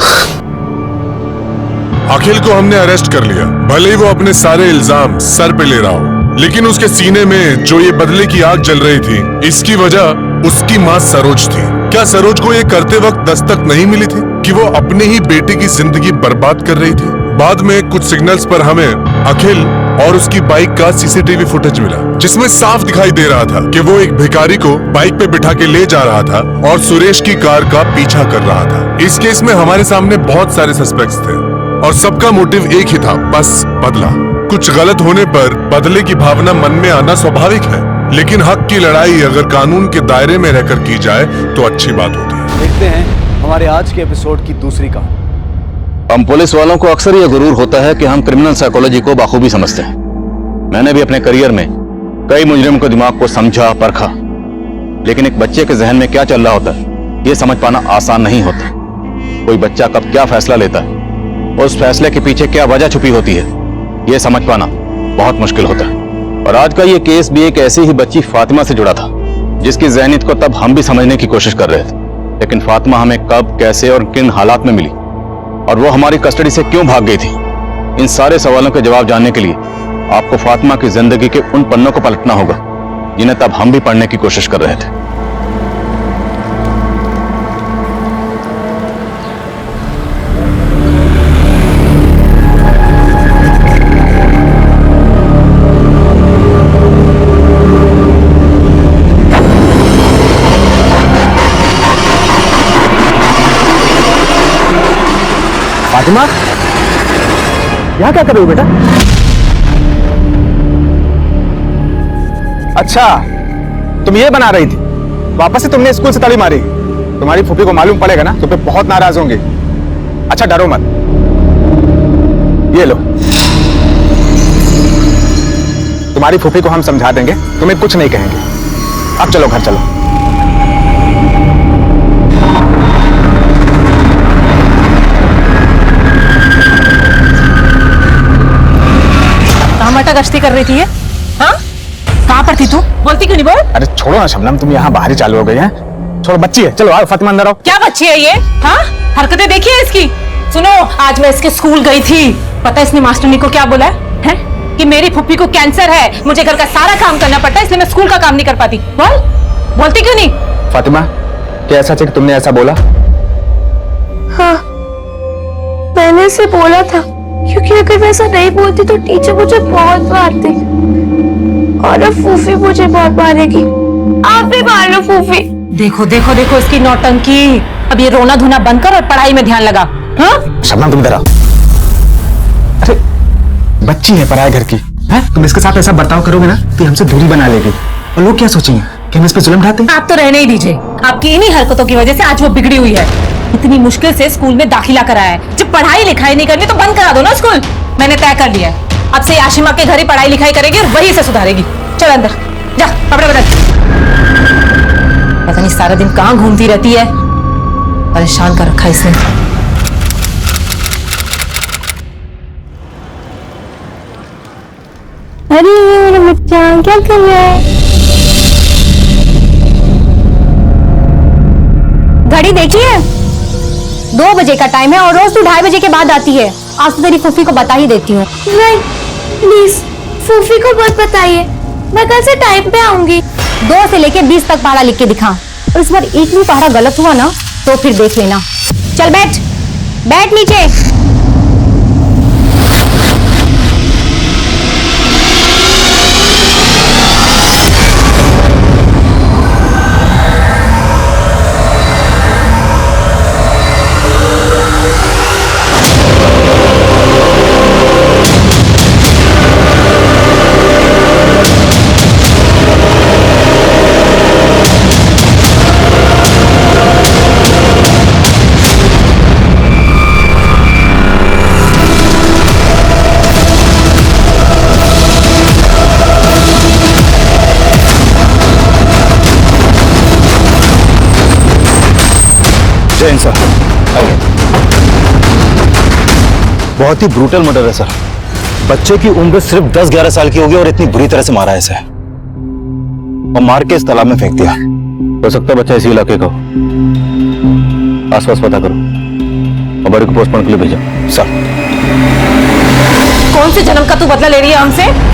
अखिल को हमने अरेस्ट कर लिया। भले ही वो अपने सारे इल्जाम सर पे ले रहा हो, लेकिन उसके सीने में जो ये बदले की आग जल रही थी, इसकी वजह उसकी मां सरोज थी। क्या सरोज को ये करते वक्त दस्तक नहीं मिली थी कि वो अपने ही बेटे की जिंदगी बर्बाद कर रही थी? बाद में कुछ सिग्नल्स पर हमें अखिल और उसकी बाइक का सीसीटीवी फुटेज मिला, जिसमें साफ दिखाई दे रहा था कि वो एक भिखारी को बाइक पे बिठा के ले जा रहा था और सुरेश की कार का पीछा कर रहा था। इस केस में हमारे सामने बहुत सारे सस्पेक्ट्स थे और सबका मोटिव एक ही था, बस बदला। कुछ गलत होने पर बदले की भावना मन में आना स्वाभाविक है, लेकिन हक की लड़ाई अगर कानून के दायरे में रहकर की जाए तो अच्छी बात होती है। देखते हैं हमारे आज के एपिसोड की दूसरी कहानी। हम पुलिस वालों को अक्सर यह गुरूर होता है कि हम क्रिमिनल साइकोलॉजी को बाखूबी समझते हैं। मैंने भी अपने करियर में कई मुजरिम को दिमाग को समझा परखा, लेकिन एक बच्चे के जहन में क्या चल रहा होता है यह समझ पाना आसान नहीं होता। कोई बच्चा कब क्या फैसला लेता है और उस फैसले के पीछे क्या वजह छुपी होती है यह समझ पाना बहुत मुश्किल होता है। और आज का यह केस भी एक ऐसी ही बच्ची फातिमा से जुड़ा था, जिसकी ज़हनियत को तब हम भी समझने की कोशिश कर रहे थे। लेकिन फातिमा हमें कब, कैसे और किन हालात में मिली और वो हमारी कस्टडी से क्यों भाग गई थी, इन सारे सवालों के जवाब जानने के लिए आपको फातिमा की जिंदगी के उन पन्नों को पलटना होगा जिन्हें तब हम भी पढ़ने की कोशिश कर रहे थे। फातिमा, यहाँ क्या कर रहे हो बेटा? अच्छा, तुम ये बना रही थी? वापस से तुमने स्कूल से ताली मारी? तुम्हारी फूफी को मालूम पड़ेगा ना तो फिर बहुत नाराज होंगे। अच्छा डरो मत, ये लो, तुम्हारी फूफी को हम समझा देंगे, तुम्हें कुछ नहीं कहेंगे। अब चलो घर चलो। कहाँ मटा गश्ती कर रही थी ये? हाँ? कहाँ पर थी तू? बोलती क्यों नहीं बोल? अरे छोड़ो ना शबनम, तुम यहाँ बाहर ही चालू हो गई हैं। छोड़ो, बच्ची है, चलो आओ फातिमा अंदर आओ। क्या बच्ची है ये? हाँ? हरकतें देखी है इसकी? सुनो, आज मैं इसके स्कूल गई थी, पता है इसने मास्टरनी को क्या बोला है? कि मेरी फुप्पी को कैंसर है, मुझे घर का सारा काम करना पड़ता है, इसलिए मैं स्कूल का काम नहीं कर पाती। बोल, बोलती क्यों नहीं? फातिमा, क्या ऐसा है कि तुमने ऐसा बोला? हाँ, मैंने इसे बोला था, क्योंकि अगर मैं ऐसा नहीं बोलती तो टीचर मुझे बहुत मारती और अब फूफी मुझे बहुत मारेगी। आप भी मार लो फूफी। देखो देखो देखो इसकी नौटंकी। अब ये रोना धोना बंद कर और पढ़ाई में ध्यान लगा। हाँ? शबनम तुम इधर आओ। अरे बच्ची है पराये घर की, है? तुम इसके साथ ऐसा बर्ताव करोगे ना तो हमसे दूरी बना लेगी और लोग क्या सोचेंगे कि हम इस पे जुल्म ढाते हैं? आप तो रहने ही दीजिए, आपकी इन्हीं हरकतों की वजह से आज वो बिगड़ी हुई है। इतनी मुश्किल से स्कूल में दाखिला कराया है, जब पढ़ाई लिखाई नहीं करनी तो बंद करा दो ना स्कूल। मैंने तय कर लिया है, अब से आशिमा के घर ही पढ़ाई लिखाई करेगी और वहीं से सुधारेगी। चल अंदर जा, कपड़े बदल। पता नहीं सारा दिन कहाँ घूमती रहती है, परेशान कर रखा इसने। अरे मेरा बच्चा क्या कर रहा है? घड़ी देखिए, 2 बजे का टाइम है और रोज तू 2:30 बजे के बाद आती है। आज तो तेरी फूफी को बता ही देती हूँ। नहीं प्लीज, फूफी को मत बताइए, मैं कल से टाइम पे आऊंगी। 2 से लेके 20 तक पहाड़ा लिख के दिखा, और इस बार एक भी पहाड़ा गलत हुआ ना तो फिर देख लेना। चल बैठ, बैठ नीचे। जैन सर, बहुत ही ब्रूटल मर्डर है सर। बच्चे की उम्र सिर्फ 10-11 साल की होगी और इतनी बुरी तरह से मारा है इसे, और मार के इस तालाब में फेंक दिया। हो सकता है बच्चा इसी इलाके का हो। आसपास पता करो और बड़े को पोस्टमार्टम के लिए भेजो। सर। कौन से जन्म का तू बदला ले रही है हमसे?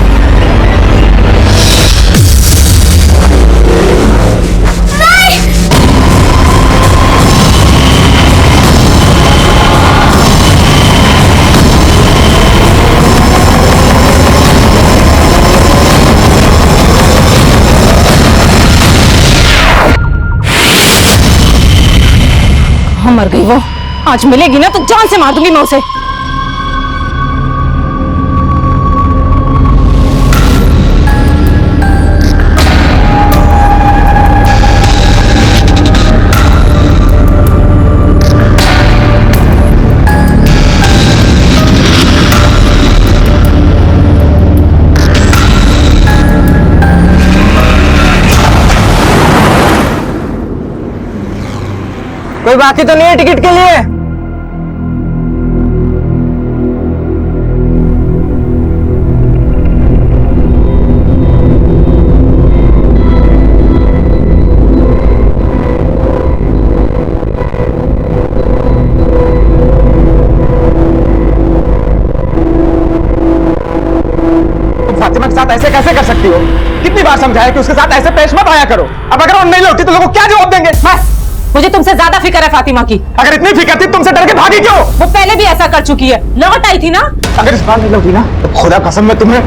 मर गई वो, आज मिलेगी ना तो जान से मार दूंगी मैं उसे। कोई बाकी तो नहीं है टिकट के लिए? फातिमा के साथ ऐसे कैसे कर सकती हो? कितनी बार समझाया कि उसके साथ ऐसे पेश मत आया करो। अब अगर वो नहीं लौटी तो लोगों क्या जवाब देंगे? बस, मुझे तुमसे ज्यादा फिक्र है फातिमा की। अगर इतनी फिक्र थी तुमसे डर के भागी क्यों? वो पहले भी ऐसा कर चुकी है, लौट आई थी ना। अगर इस बार नहीं लौटी ना तो खुदा कसम मैं तुम्हें।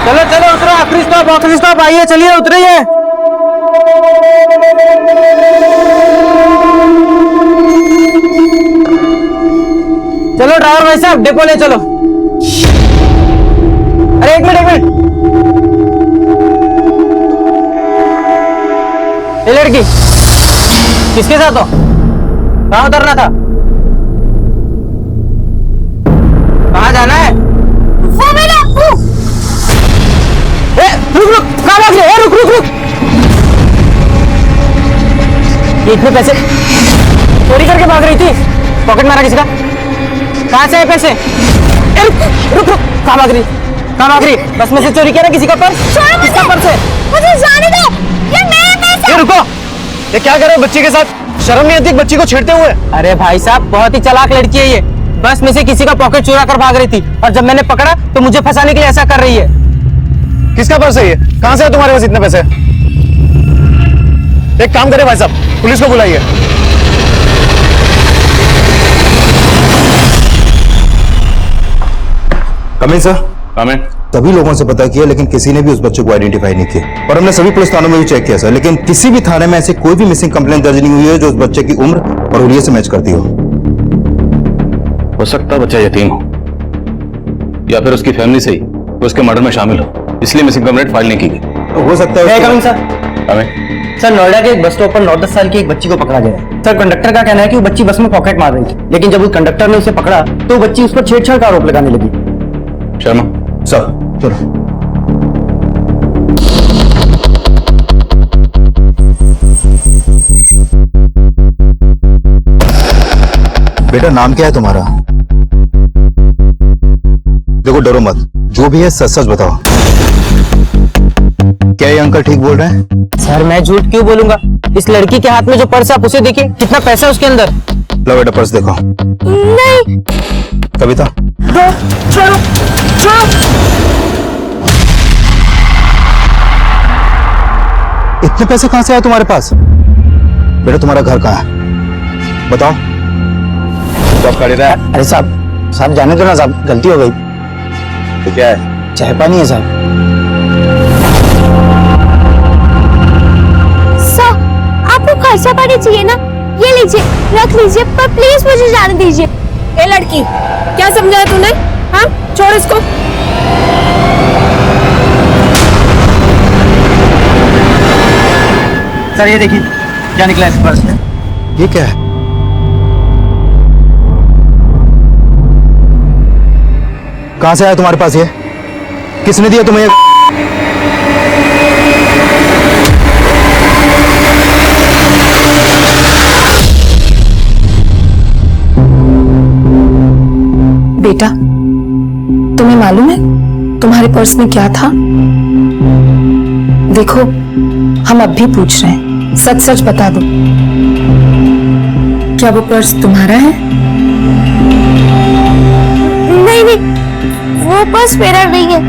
चलो चलो उतरो, आखिरी स्टॉप आइए, चलिए उतरिए। भाई साहब डिपो ले चलो। अरे एक मिनट। ये लड़की किसके साथ हो? कहाँ उतरना था? कहाँ जाना है? वो मेरा रुक कहाँ भाग रहे? रुक ये इतने पैसे चोरी करके भाग रही थी? पॉकेट मारा किसका? कहाँ से है पैसे? रुक कहाँ भाग रही? बस में से चोरी किया ना किसी का पर्स? किसका पर्स है? मुझे जाने दो, ये मेरे पैसे। ये रुको, ये क्या कर रहे हो बच्ची के साथ? शर्म नहीं आती बच्ची को छेड़ते हुए? अरे भाई साहब बहुत ही चालाक लड़की है ये। बस में से किसी का पॉकेट चुरा कर भाग रही थी और जब मैंने पकड़ा तो मुझे फंसाने के लिए ऐसा कर रही है। किसका पर्स है ये? कहाँ से है तुम्हारे पास इतने पैसे? एक काम करें भाई साहब, पुलिस को बुलाइए। Coming sir. कमिंग। सभी लोगों से पता किया लेकिन किसी ने भी उस बच्चे को आइडेंटिफाई नहीं किया और हमने सभी पुलिस थानों में भी चेक किया सर, लेकिन किसी भी थाने में ऐसे कोई भी मिसिंग कंप्लेंट दर्ज नहीं हुई है जो उस बच्चे की उम्र और हुलिये से मैच करती हो सकता बच्चा यतीम हो या फिर उसकी फैमिली से ही उसके मर्डर में शामिल हो, इसलिए मिसिंग कंप्लेंट फाइल नहीं की गई। हो सकता है। Coming sir. सर नोएडा के एक बस स्टॉप पर 9-10 साल की एक बच्ची को पकड़ा गया है। सर कंडक्टर का कहना है कि वो बच्ची बस में पॉकेट मार रही थी, लेकिन जब उस कंडक्टर ने उसे पकड़ा तो बच्ची उस पर छेड़छाड़ का आरोप लगाने लगी। शर्मा सर चलो। बेटा नाम क्या है तुम्हारा? देखो डरो मत, जो भी है सच सच बताओ। क्या ये अंकल ठीक बोल रहे हैं? सर मैं झूठ क्यों बोलूंगा? इस लड़की के हाथ में जो पर्स है आप उसे देखिए, कितना पैसा है उसके अंदर। लो बेटा पर्स देखो। नहीं। कविता छोड़ो। इतने पैसे कहां से आए तुम्हारे पास? बेटा तुम्हारा घर कहाँ है बताओ। अरे साहब जाने दो ना साहब, गलती हो गई। तो क्या है? चाय पानी है साहब। सर आपको खर्चा पानी चाहिए ना, ये लीजिए रख लीजिए, पर प्लीज मुझे जाने दीजिए। ए लड़की क्या समझा है तूने? हाँ छोड़ इसको। सर ये देखिए क्या निकला इस पर्स में। ये क्या है? कहां से आया तुम्हारे पास ये? किसने दिया तुम्हें? बेटा तुम्हें मालूम है तुम्हारे पर्स में क्या था? देखो हम अब भी पूछ रहे हैं, सच सच बता दो, क्या वो पर्स तुम्हारा है? नहीं वो पर्स मेरा नहीं है।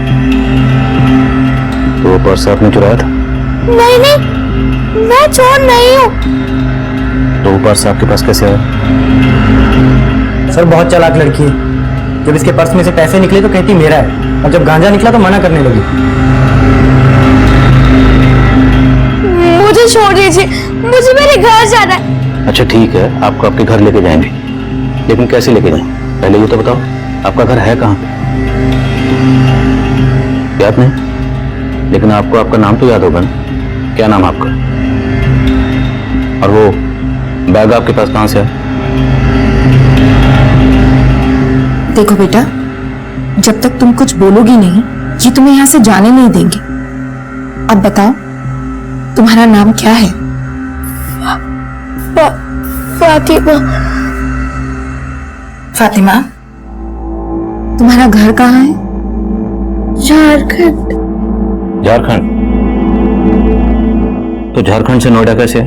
तो वो पर्स आपने चुराया था? नहीं मैं चोर नहीं हूँ। तो वो पर्स आपके पास कैसे आया? सर बहुत चालाक लड़की है। जब इसके पर्स में से पैसे निकले तो कहती मेरा है, और जब गांजा निकला तो मना करने लगी। मुझे छोड़ दीजिए, मुझे मेरे घर जाना है। अच्छा ठीक है, आपको आपके घर लेके जाएंगे, लेकिन कैसे लेके जाएं? पहले ये तो बताओ आपका घर है कहाँ पे? याद नहीं? लेकिन आपको आपका नाम तो याद होगा ना? क्या नाम आपका? और वो बैग आपके पास कहाँ से है? देखो बेटा, जब तक तुम कुछ बोलोगी नहीं ये तुम्हें यहाँ से जाने नहीं देंगे। अब बताओ तुम्हारा नाम क्या है? फातिमा। फातिमा, तुम्हारा घर कहाँ है? झारखंड। झारखंड? तो झारखंड से नोएडा कैसे?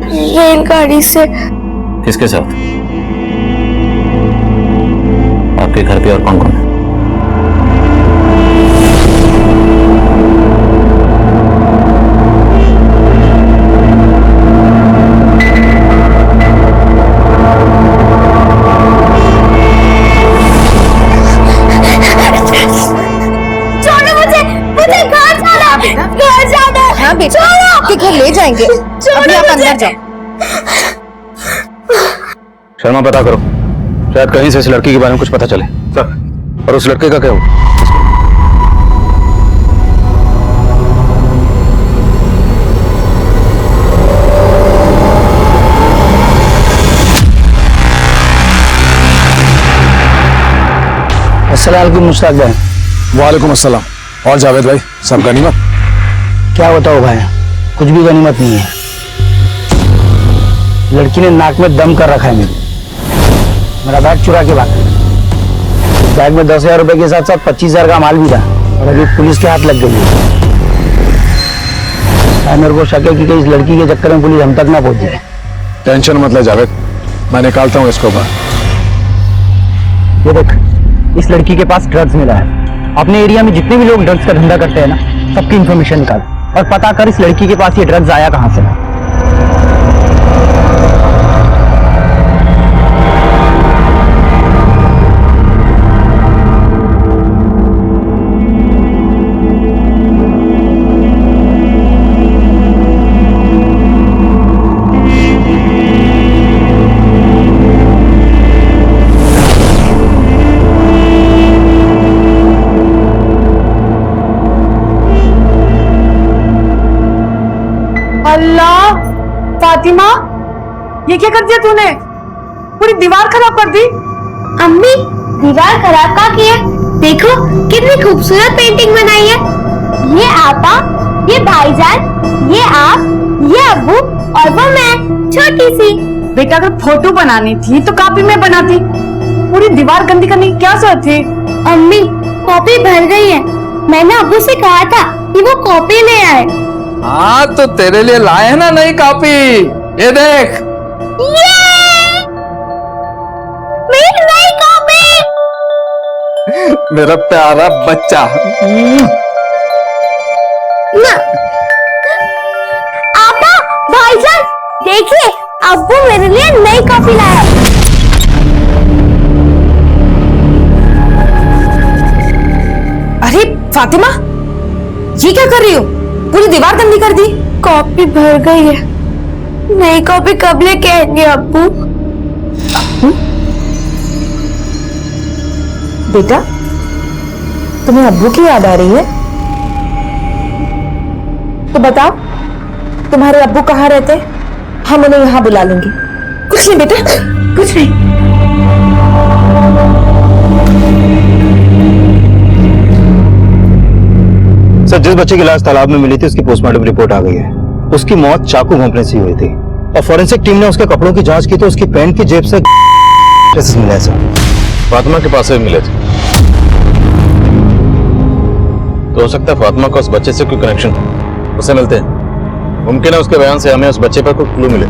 रेलगाड़ी से। किसके साथ? आपके घर पे और कौन कौन है? हाँ बेटा आपके घर ले जाएंगे, अभी आप अंदर जाओ। शर्मा पता करो शायद कहीं से इस लड़की के बारे में कुछ पता चले। सर, और उस लड़के का क्या हुआ? अस्सलाम मुश्ताक भाई। वालेकुम अस्सलाम। और जावेद भाई, सब गनीमत? क्या बताओ भाई, कुछ भी गनीमत नहीं है। लड़की ने नाक में दम कर रखा है मेरा बैग चुरा के भाग। बैग में 10,000 रुपए के साथ साथ 25,000 का माल भी था और अभी पुलिस के हाथ लग गई है। मेरे को शक है कि इस लड़की के चक्कर में पुलिस हम तक ना पहुंच जाए। टेंशन मत ले जावेद, मैं निकालता हूँ इसको बाहर। ये देख, इस लड़की के पास ड्रग्स मिला है। अपने एरिया में जितने भी लोग ड्रग्स का धंधा करते हैं ना, सबकी इंफॉर्मेशन निकाल और पता कर इस लड़की के पास ये ड्रग्स आया कहां से। अल्लाह, फातिमा, ये क्या कर दिया तूने? पूरी दीवार खराब कर दी। अम्मी, दीवार खराब का किया? देखो कितनी खूबसूरत पेंटिंग बनाई है। ये आपा, ये भाईजान, ये आप, ये अब्बू और वो मैं, छोटी सी। बेटा, अगर फोटो बनानी थी तो कॉपी में बनाती। पूरी दीवार गंदी करने की क्या जरूरत थी? अम्मी, कॉपी भर गई है। मैंने अब्बू से कहा था कि वो कॉपी ले आए। हाँ, तो तेरे लिए लाए हैं ना नई कॉपी। ये देख, मेरी नई कॉपी। मेरा प्यारा बच्चा। आपा, भाईजान, देखिए अब्बू मेरे लिए नई कॉपी लाया। अरे फातिमा, ये क्या कर रही हो? पूरी दीवार गंदी कर दी। कॉपी भर गई है, नई कॉपी कब लेके आएंगे अब्बू? बेटा, तुम्हें अब्बू की याद आ रही है? तो बताओ, तुम्हारे अब्बू कहाँ रहते? हम उन्हें यहाँ बुला लेंगे। कुछ नहीं बेटा, कुछ नहीं। सर, जिस बच्चे की लाश तालाब में मिली थी उसकी पोस्टमार्टम रिपोर्ट आ गई है। उसकी मौत चाकू घोंपने से हुई थी और फॉरेंसिक टीम ने उसके कपड़ों की जांच की तो उसकी पैंट की जेब से ट्रेसेस मिले हैं सर। फातिमा के पास से भी मिले थे, तो हो सकता है फातिमा का उस बच्चे से कोई कनेक्शन हो। उसे मिलते हैं, मुमकिन है उसके बयान से हमें उस बच्चे पर कोई क्लू मिले।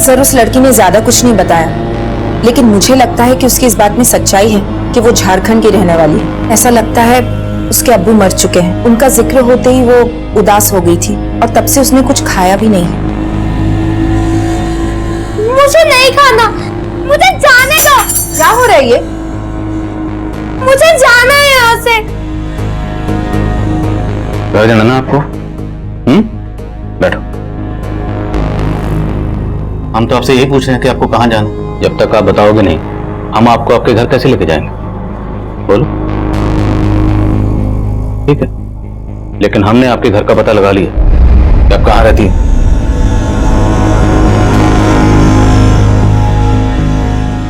सर, उस लड़की ने ज्यादा कुछ नहीं बताया, लेकिन मुझे लगता है कि उसकी इस बात में सच्चाई है कि वो झारखंड की रहने वाली है। ऐसा लगता है उसके अब्बू मर चुके हैं। उनका जिक्र होते ही वो उदास हो गई थी और तब से उसने कुछ खाया भी नहीं। मुझे नहीं खाना, मुझे जाने दो। क्या हो रहा है ये? मुझे जाना है यहाँ से। घर जाना ना आपको? बैठो। हम तो आपसे यही पूछ रहे हैं कि आपको कहाँ जाना है। जब तक आप बताओगे नहीं, हम आपको आपके घर कैसे लेके जाएंगे? बोलो। ठीक है, लेकिन हमने आपके घर का पता लगा लिया कि आप कहाँ रहती हैं।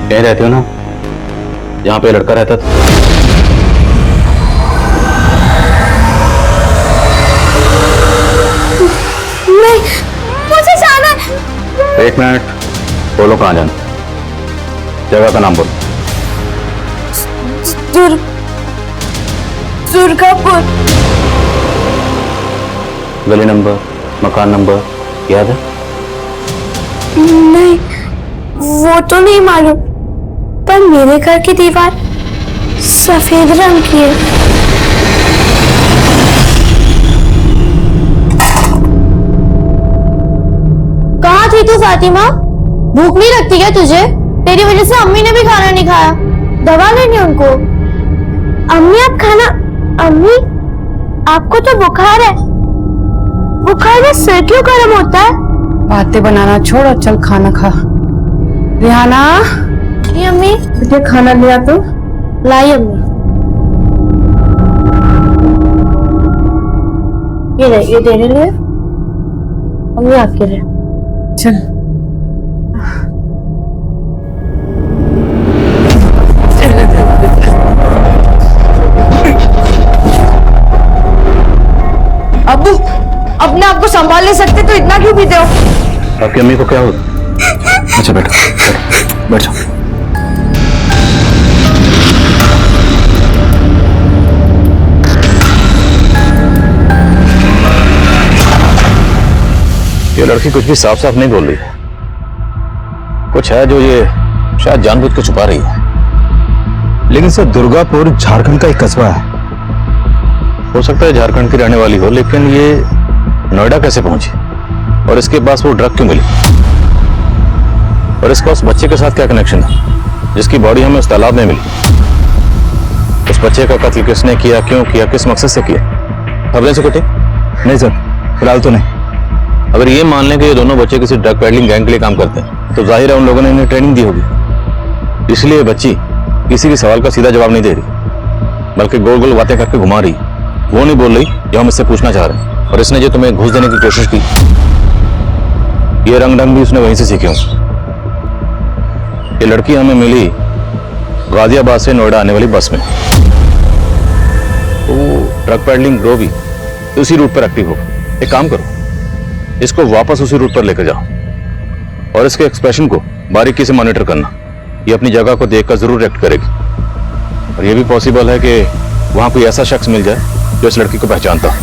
कहीं रहती हो ना, जहां पे लड़का रहता था। नहीं, मुझे जाना है। एक मिनट, बोलो कहाँ जाना? जगह का नाम बोलो। दुर्गापुर। गली नंबर, मकान नंबर याद है? नहीं, वो तो नहीं मालूम, पर मेरे घर की दीवार सफेद रंग की है। कहाँ थी तू फातिमा? भूख नहीं लगती क्या तुझे? तेरी वजह से अम्मी ने भी खाना नहीं खाया। दवा लेनी उनको। अम्मी आप खाना, अम्मी आपको तो बुखार है। बुखार में सिर क्यों गर्म होता है? बातें बनाना छोड़ और चल खाना खा। रिहाना, ये अम्मी, तुझे खाना लिया तो लाई अम्मी। ये देने लिए अम्मी आपके लिए। चल। अब्बू, अपने आप को संभाल नहीं सकते तो इतना क्यों पीते हो? आपकी अम्मी को क्या हो? अच्छा बैठो, बैठ जाओ। ये लड़की कुछ भी साफ साफ नहीं बोल रही है। कुछ है जो ये शायद जानबूझ के छुपा रही है। लेकिन सर दुर्गापुर झारखंड का एक कस्बा है। हो सकता है झारखंड की रहने वाली हो, लेकिन ये नोएडा कैसे पहुंची और इसके पास वो ड्रग क्यों मिली और इसका उस बच्चे के साथ क्या कनेक्शन है जिसकी बॉडी हमें उस तालाब में मिली? उस बच्चे का कत्ल किसने किया, क्यों किया, किस मकसद से किया? खबरें से कटे? नहीं सर, फिलहाल तो नहीं। अगर ये मान लें कि ये दोनों बच्चे किसी ड्रग पेडलिंग गैंग के लिए काम करते हैं तो जाहिर है उन लोगों ने इन्हें ट्रेनिंग दी होगी। इसलिए ये बच्ची किसी भी सवाल का सीधा जवाब नहीं दे रही, बल्कि गोल गोल बातें करके घुमा रही। वो नहीं बोल रही जो हम इससे पूछना चाह रहे हैं। और इसने जो तुम्हें घूस देने की कोशिश की, ये रंग ढंग भी उसने वहीं से सीखे हों। ये लड़की हमें मिली गाजियाबाद से नोएडा आने वाली बस में। तो ड्रग पेडलिंग ग्रो भी उसी रूट पर एक्टिव होगा। एक काम करो, इसको वापस उसी रूट पर लेकर जाओ और इसके एक्सप्रेशन को बारीकी से मॉनिटर करना। ये अपनी जगह को देखकर जरूर रिएक्ट करेगी। और ये भी पॉसिबल है कि वहां कोई ऐसा शख्स मिल जाए जो इस लड़की को पहचानता हो।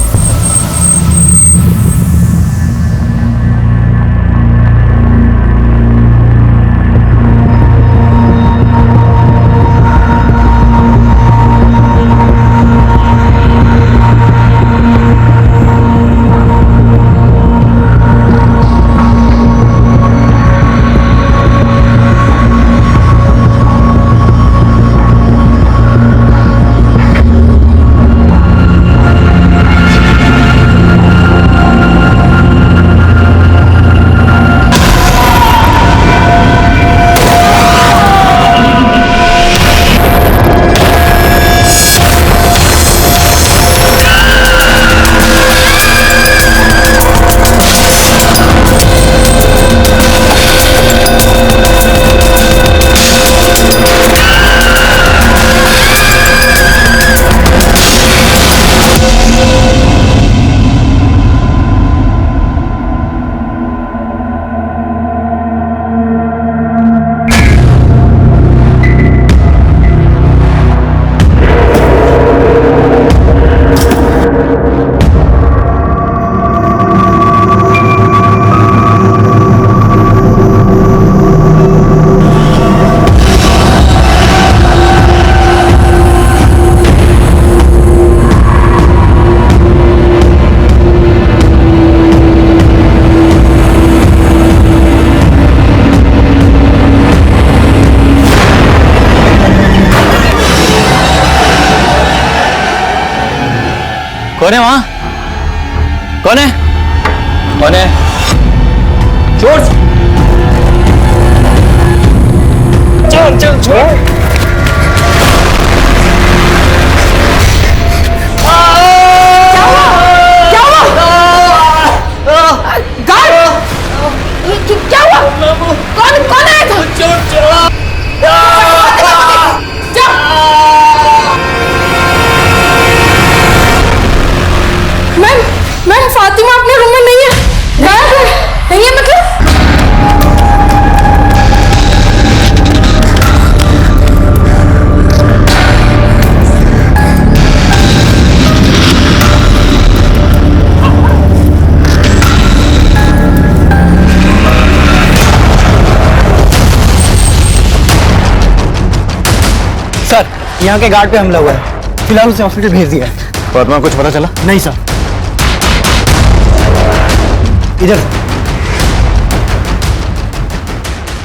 कौन है वहां? कौन है? कौन है? छोड़ चल चल छोड़। क्या हुआ? कौन आया था? मैम फातिमा अपने रूम में नहीं है। गायब है। नहीं है मतलब? सर, यहाँ के गार्ड पे हमला हुआ है। फिलहाल उसे हॉस्पिटल भेज दिया है। फातिमा कुछ पता चला? नहीं सर। इधर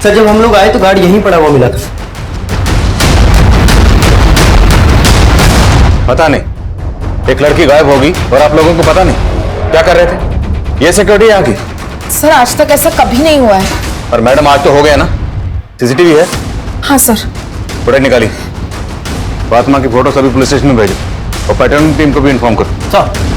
सर, जब हम लोग आए तो गार्ड यहीं पड़ा हुआ मिला था। पता नहीं, एक लड़की गायब होगी और आप लोगों को पता नहीं क्या कर रहे थे? ये सिक्योरिटी यहाँ की? सर आज तक ऐसा कभी नहीं हुआ है। और मैडम आज तो हो गया ना, सीसीटीवी है? हाँ सर। फुटेज निकाली, फातिमा की फोटो सभी पुलिस स्टेशन में भेजो और पैटर्न टीम को भी इन्फॉर्म करो। सर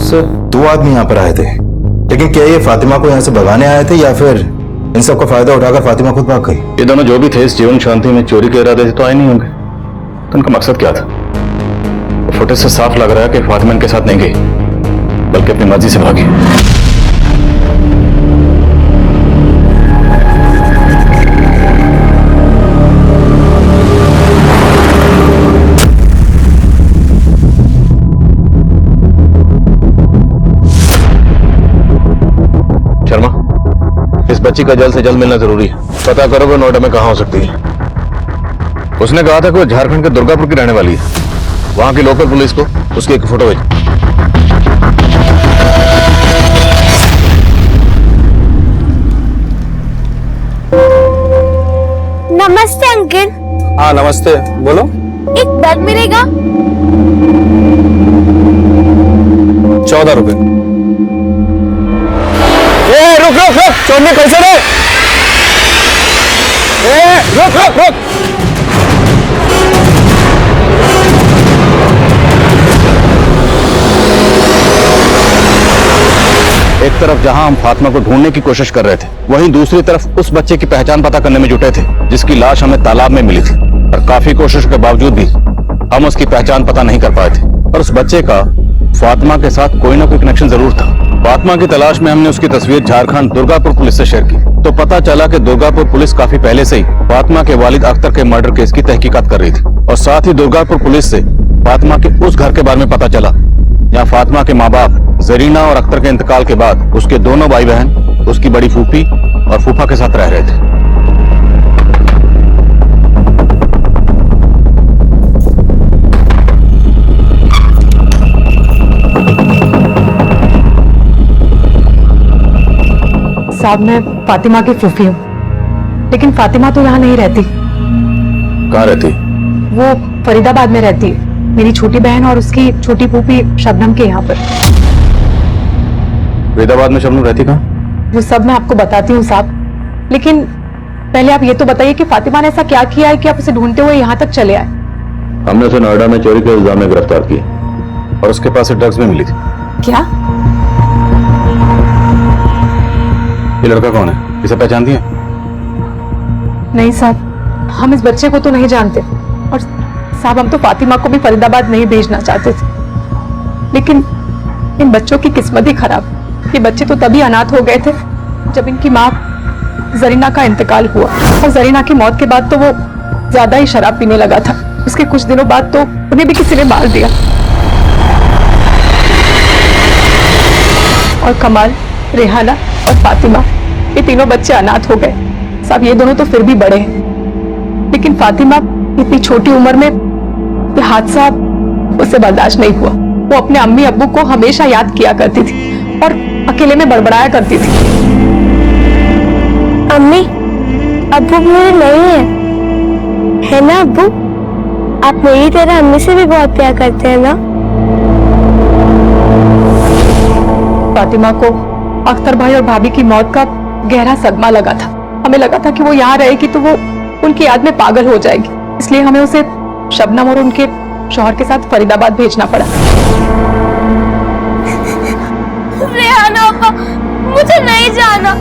सर 2 आदमी यहाँ पर आए थे, लेकिन क्या ये फातिमा को यहाँ से भगाने आए थे या फिर इन सब का फायदा उठाकर फातिमा खुद भाग गई? ये दोनों जो भी थे इस जीवन शांति में चोरी के इरादे से तो आए नहीं होंगे, तो उनका मकसद क्या था? फुटेज से साफ लग रहा है कि फातिमा इनके साथ नहीं गई बल्कि अपनी मर्जी से भागी। शर्मा, इस बच्ची का जल्द से जल्द मिलना जरूरी है। पता करोगे नोएडा में कहाँ हो सकती है? उसने कहा था कि वो झारखंड के दुर्गापुर की रहने वाली है। वहां की लोकल पुलिस को उसकी एक फोटो भेज। नमस्ते अंकल। हाँ नमस्ते, बोलो। एक बैग मिलेगा? 14 रुपए। रुक रुक रुक, चोरने कैसे रे? रुक रुक रुक। एक तरफ जहां हम फातिमा को ढूंढने की कोशिश कर रहे थे, वहीं दूसरी तरफ उस बच्चे की पहचान पता करने में जुटे थे जिसकी लाश हमें तालाब में मिली थी। और काफी कोशिश के बावजूद भी हम उसकी पहचान पता नहीं कर पाए थे। और उस बच्चे का फातिमा के साथ कोई ना कोई कनेक्शन जरूर था। फातिमा की तलाश में हमने उसकी तस्वीर झारखंड दुर्गापुर पुलिस से शेयर की, तो पता चला कि दुर्गापुर पुलिस काफी पहले से ही फातिमा के वालिद अख्तर के मर्डर केस की तहकीकात कर रही थी। और साथ ही दुर्गापुर पुलिस से फातिमा के उस घर के बारे में पता चला जहाँ फातिमा के माँ बाप जरीना और अख्तर के इंतकाल के बाद उसके दोनों भाई बहन उसकी बड़ी फूफी और फूफा के साथ रह रहे थे। साहब मैं फातिमा की फूफी हूँ, लेकिन फातिमा तो यहाँ नहीं रहती। कहाँ रहती? वो फरीदाबाद में रहती है, मेरी छोटी बहन और उसकी छोटी फूफी शबनम के यहाँ पर। फरीदाबाद में शबनम रहती कहाँ? वो सब मैं आपको बताती हूँ साहब, लेकिन पहले आप ये तो बताइए कि फातिमा ने ऐसा क्या किया है कि आप उसे ढूंढते हुए यहाँ तक चले आए? हमने उसे नोएडा में चोरी के इल्जाम में गिरफ्तार किया और उसके पास से ड्रग्स भी मिली थी। क्या? ये लड़का कौन है? इसे पहचानती है? नहीं साहब, हम इस बच्चे को तो नहीं जानते। और साहब हम तो फातिमा को भी फरीदाबाद नहीं भेजना चाहते थे, लेकिन इन बच्चों की किस्मत ही खराब। ये बच्चे तो तभी अनाथ हो गए थे जब इनकी माँ जरीना का इंतकाल हुआ। और जरीना की मौत के बाद तो वो ज्यादा ही शराब पीने लगा था। उसके कुछ दिनों बाद तो उन्हें भी किसी ने मार दिया। और कमाल, रेहाना और फातिमा, ये तीनों बच्चे अनाथ हो गए। साहब ये दोनों तो फिर भी बड़े हैं, लेकिन फातिमा इतनी छोटी उम्र में ये हादसा उसे बर्दाश्त नहीं हुआ। वो अपने अम्मी अब्बू को हमेशा याद किया करती थी और अकेले में बड़बड़ाया करती थी। अम्मी अब्बू मेरे नहीं है ना अब्बू? आप मेरी तरह अम्मी से भी बहुत प्यार करते हैं ना? फातिमा को अख्तर भाई और भाभी की मौत का गहरा सदमा लगा था। हमें लगा था कि वो यहाँ रहेगी तो वो उनकी याद में पागल हो जाएगी, इसलिए हमें उसे शबनम और उनके शौहर के साथ फरीदाबाद भेजना पड़ा। रेहाना अब्बा, मुझे नहीं जाना।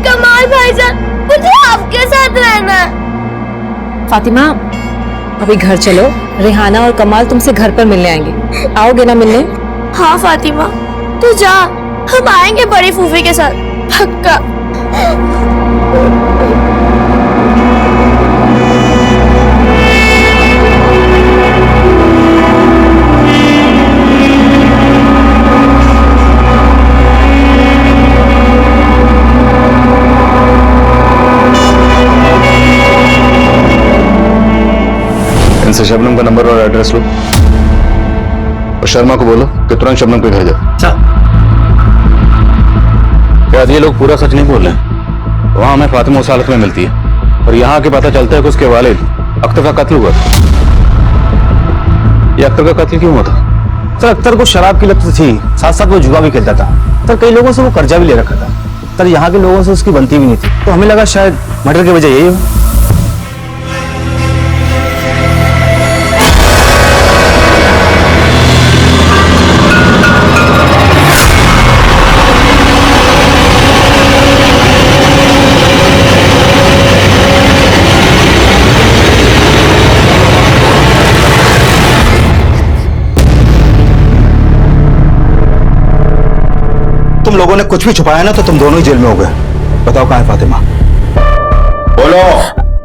कमाल भाईजान, मुझे आपके साथ रहना है। फातिमा अभी घर चलो, रेहाना और कमाल तुमसे घर पर मिलने आएंगे। आओगे ना मिलने? हाँ फातिमा तू जा, हम आएंगे बड़ी फूफी के साथ, पक्का। इनसे शबनम का नंबर और एड्रेस लो। और शर्मा को बोलो कि तुरंत शबनम के घर जाओ। क्या ये लोग पूरा सच नहीं बोल रहे हैं? वहां हमें फातिमा उस हालत में मिलती है और यहाँ आके पता चलता है कि उसके वालिद अख्तर का कत्ल हुआ। ये अख्तर का कत्ल क्यों हुआ था? सर अख्तर को शराब की लत थी, साथ साथ वो जुआ भी खेलता था। सर कई लोगों से वो कर्जा भी ले रखा था। सर यहाँ के लोगों से उसकी बनती भी नहीं थी, तो हमें लगा शायद मर्डर की वजह यही हो। तुम लोगों ने कुछ भी छुपाया ना तो तुम दोनों ही जेल में हो गए। बताओ कहाँ है फातिमा? बोलो।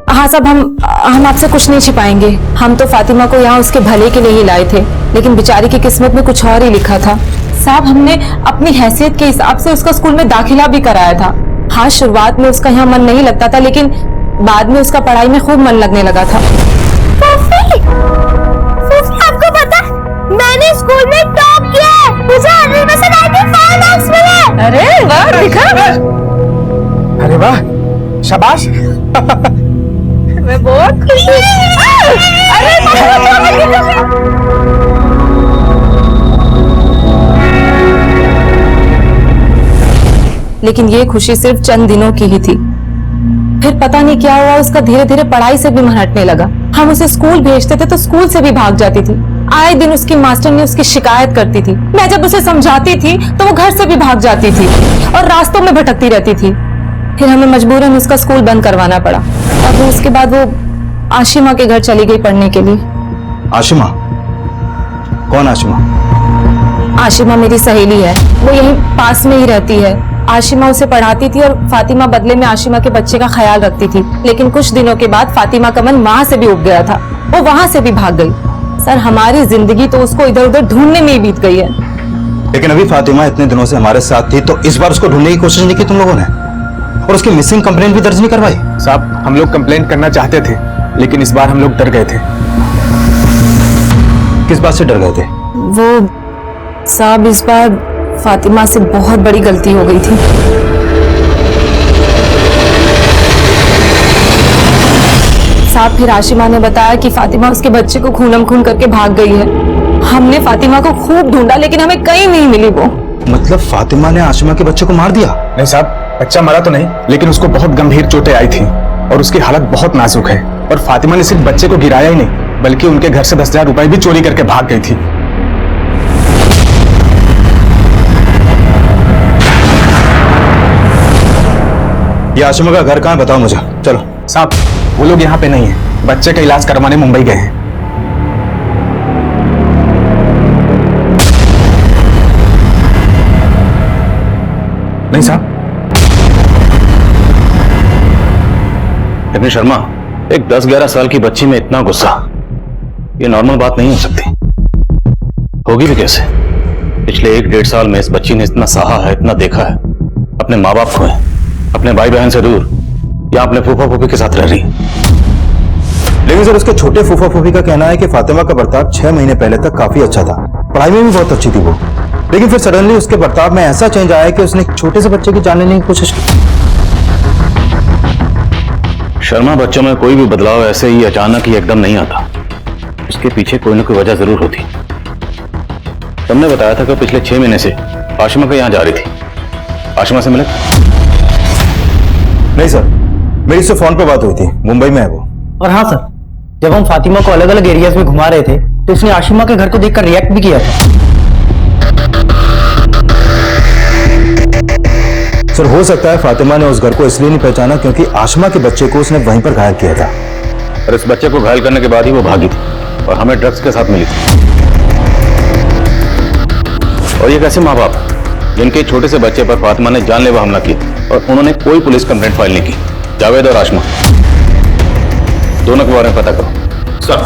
हाँ साहब, हम आपसे कुछ नहीं छिपाएंगे। हम तो फातिमा को यहाँ उसके भले के लिए ही लाए थे, लेकिन बेचारी की किस्मत में कुछ और ही लिखा था। साहब हमने अपनी हैसियत के हिसाब से उसका स्कूल में दाखिला भी कराया था। हाँ शुरुआत में उसका यहाँ मन नहीं लगता था, लेकिन बाद में उसका पढ़ाई में खूब मन लगने लगा था। आपको पता मैंने स्कूल में टॉप किया है, मुझे 100 में से 95 मार्क्स मिले। अरे वाह, दिखा। अरे वाह, शाबाश। मैं बहुत खुश हूँ। लेकिन ये खुशी सिर्फ चंद दिनों की ही थी। फिर पता नहीं क्या हुआ, उसका धीरे धीरे पढ़ाई से भी मन हटने लगा। हम उसे स्कूल भेजते थे तो स्कूल से भी भाग जाती थी। आए दिन उसकी मास्टरनी उसकी शिकायत करती थी। मैं जब उसे समझाती थी तो वो घर से भी भाग जाती थी और रास्तों में भटकती रहती थी। फिर हमें मजबूरन उसका स्कूल बंद करवाना पड़ा और फिर उसके बाद वो आशिमा के घर चली गई पढ़ने के लिए। आशिमा? कौन आशिमा? आशिमा मेरी सहेली है, वो यहीं पास में ही रहती है। आशिमा उसे पढ़ाती थी और फातिमा बदले में आशिमा के बच्चे का ख्याल रखती थी। लेकिन कुछ दिनों के बाद फातिमा का मन वहां से भी उब गया था, वो वहां से भी भाग गई। सर हमारी जिंदगी तो उसको इधर उधर ढूंढने में ही बीत गई है। लेकिन अभी फातिमा इतने दिनों से हमारे साथ थी, तो इस बार उसको ढूंढने की कोशिश नहीं की तुम लोगों ने? और उसकी मिसिंग कंप्लेंट भी दर्ज नहीं करवाई? साहब हम लोग कंप्लेंट करना चाहते थे, लेकिन इस बार हम लोग डर गए थे। किस बात से डर गए थे? वो साहब इस बार फातिमा से बहुत बड़ी गलती हो गई थी। साहब फिर आशिमा ने बताया कि फातिमा उसके बच्चे को खूनम खून करके भाग गई है। हमने फातिमा को खूब ढूंढा लेकिन हमें कहीं नहीं मिली वो। मतलब फातिमा ने आशिमा के बच्चे को मार दिया? नहीं साहब, बच्चा मरा तो नहीं, लेकिन उसको बहुत गंभीर चोटें आई थी और उसकी हालत बहुत नाजुक है। और फातिमा ने सिर्फ बच्चे को गिराया ही नहीं, बल्कि उनके घर से 10,000 रुपए भी चोरी करके भाग गई थी। ये आशिमा का घर कहाँ है बताओ मुझे। चलो। साहब वो लोग यहाँ पे नहीं है, बच्चे का इलाज करवाने मुंबई गए हैं। नहीं साहब। लेकिन शर्मा, एक 10-11 साल की बच्ची में इतना गुस्सा, ये नॉर्मल बात नहीं हो सकती। होगी भी कैसे? पिछले 1-1.5 साल में इस बच्ची ने इतना सहा है, इतना देखा है। अपने माँ बाप खोए, अपने भाई बहन से दूर, या अपने फूफा फूफी के साथ रह रही। लेकिन सर उसके छोटे फूफा फूफी का कहना है कि फातिमा का बर्ताव 6 महीने पहले तक काफी अच्छा था, पढ़ाई में भी बहुत अच्छी थी वो। लेकिन फिर सडनली उसके बर्ताव में ऐसा चेंज आया कि उसने एक छोटे से बच्चे की जान लेने की कोशिश की। शर्मा, बच्चों में कोई भी बदलाव ऐसे ही अचानक ही एकदम नहीं आता। उसके पीछे कोई ना कोई वजह जरूर होती। तुमने बताया था कि पिछले 6 महीने से आशिमा के यहाँ जा रही थी। आशिमा से मिले? नहीं सर, मेरी उससे फोन पे बात हुई थी, मुंबई में है वो। और हाँ सर, जब हम फातिमा को अलग अलग एरियाज में घुमा रहे थे तो उसने आशिमा के घर को देखकर रिएक्ट भी किया था। सर हो सकता है फातिमा ने उस घर को इसलिए नहीं पहचाना क्योंकि आशिमा के बच्चे को उसने वहीं पर घायल किया था, और इस बच्चे को घायल करने के बाद ही वो भागी थी और हमें ड्रग्स के साथ मिली थी। और ये कैसे माँ बाप जिनके छोटे से बच्चे पर फातिमा ने जानलेवा हमला किया और उन्होंने कोई पुलिस कंप्लेंट फाइल नहीं की? जावेद और आशिमा दोनों के बारे में पता करो। सर।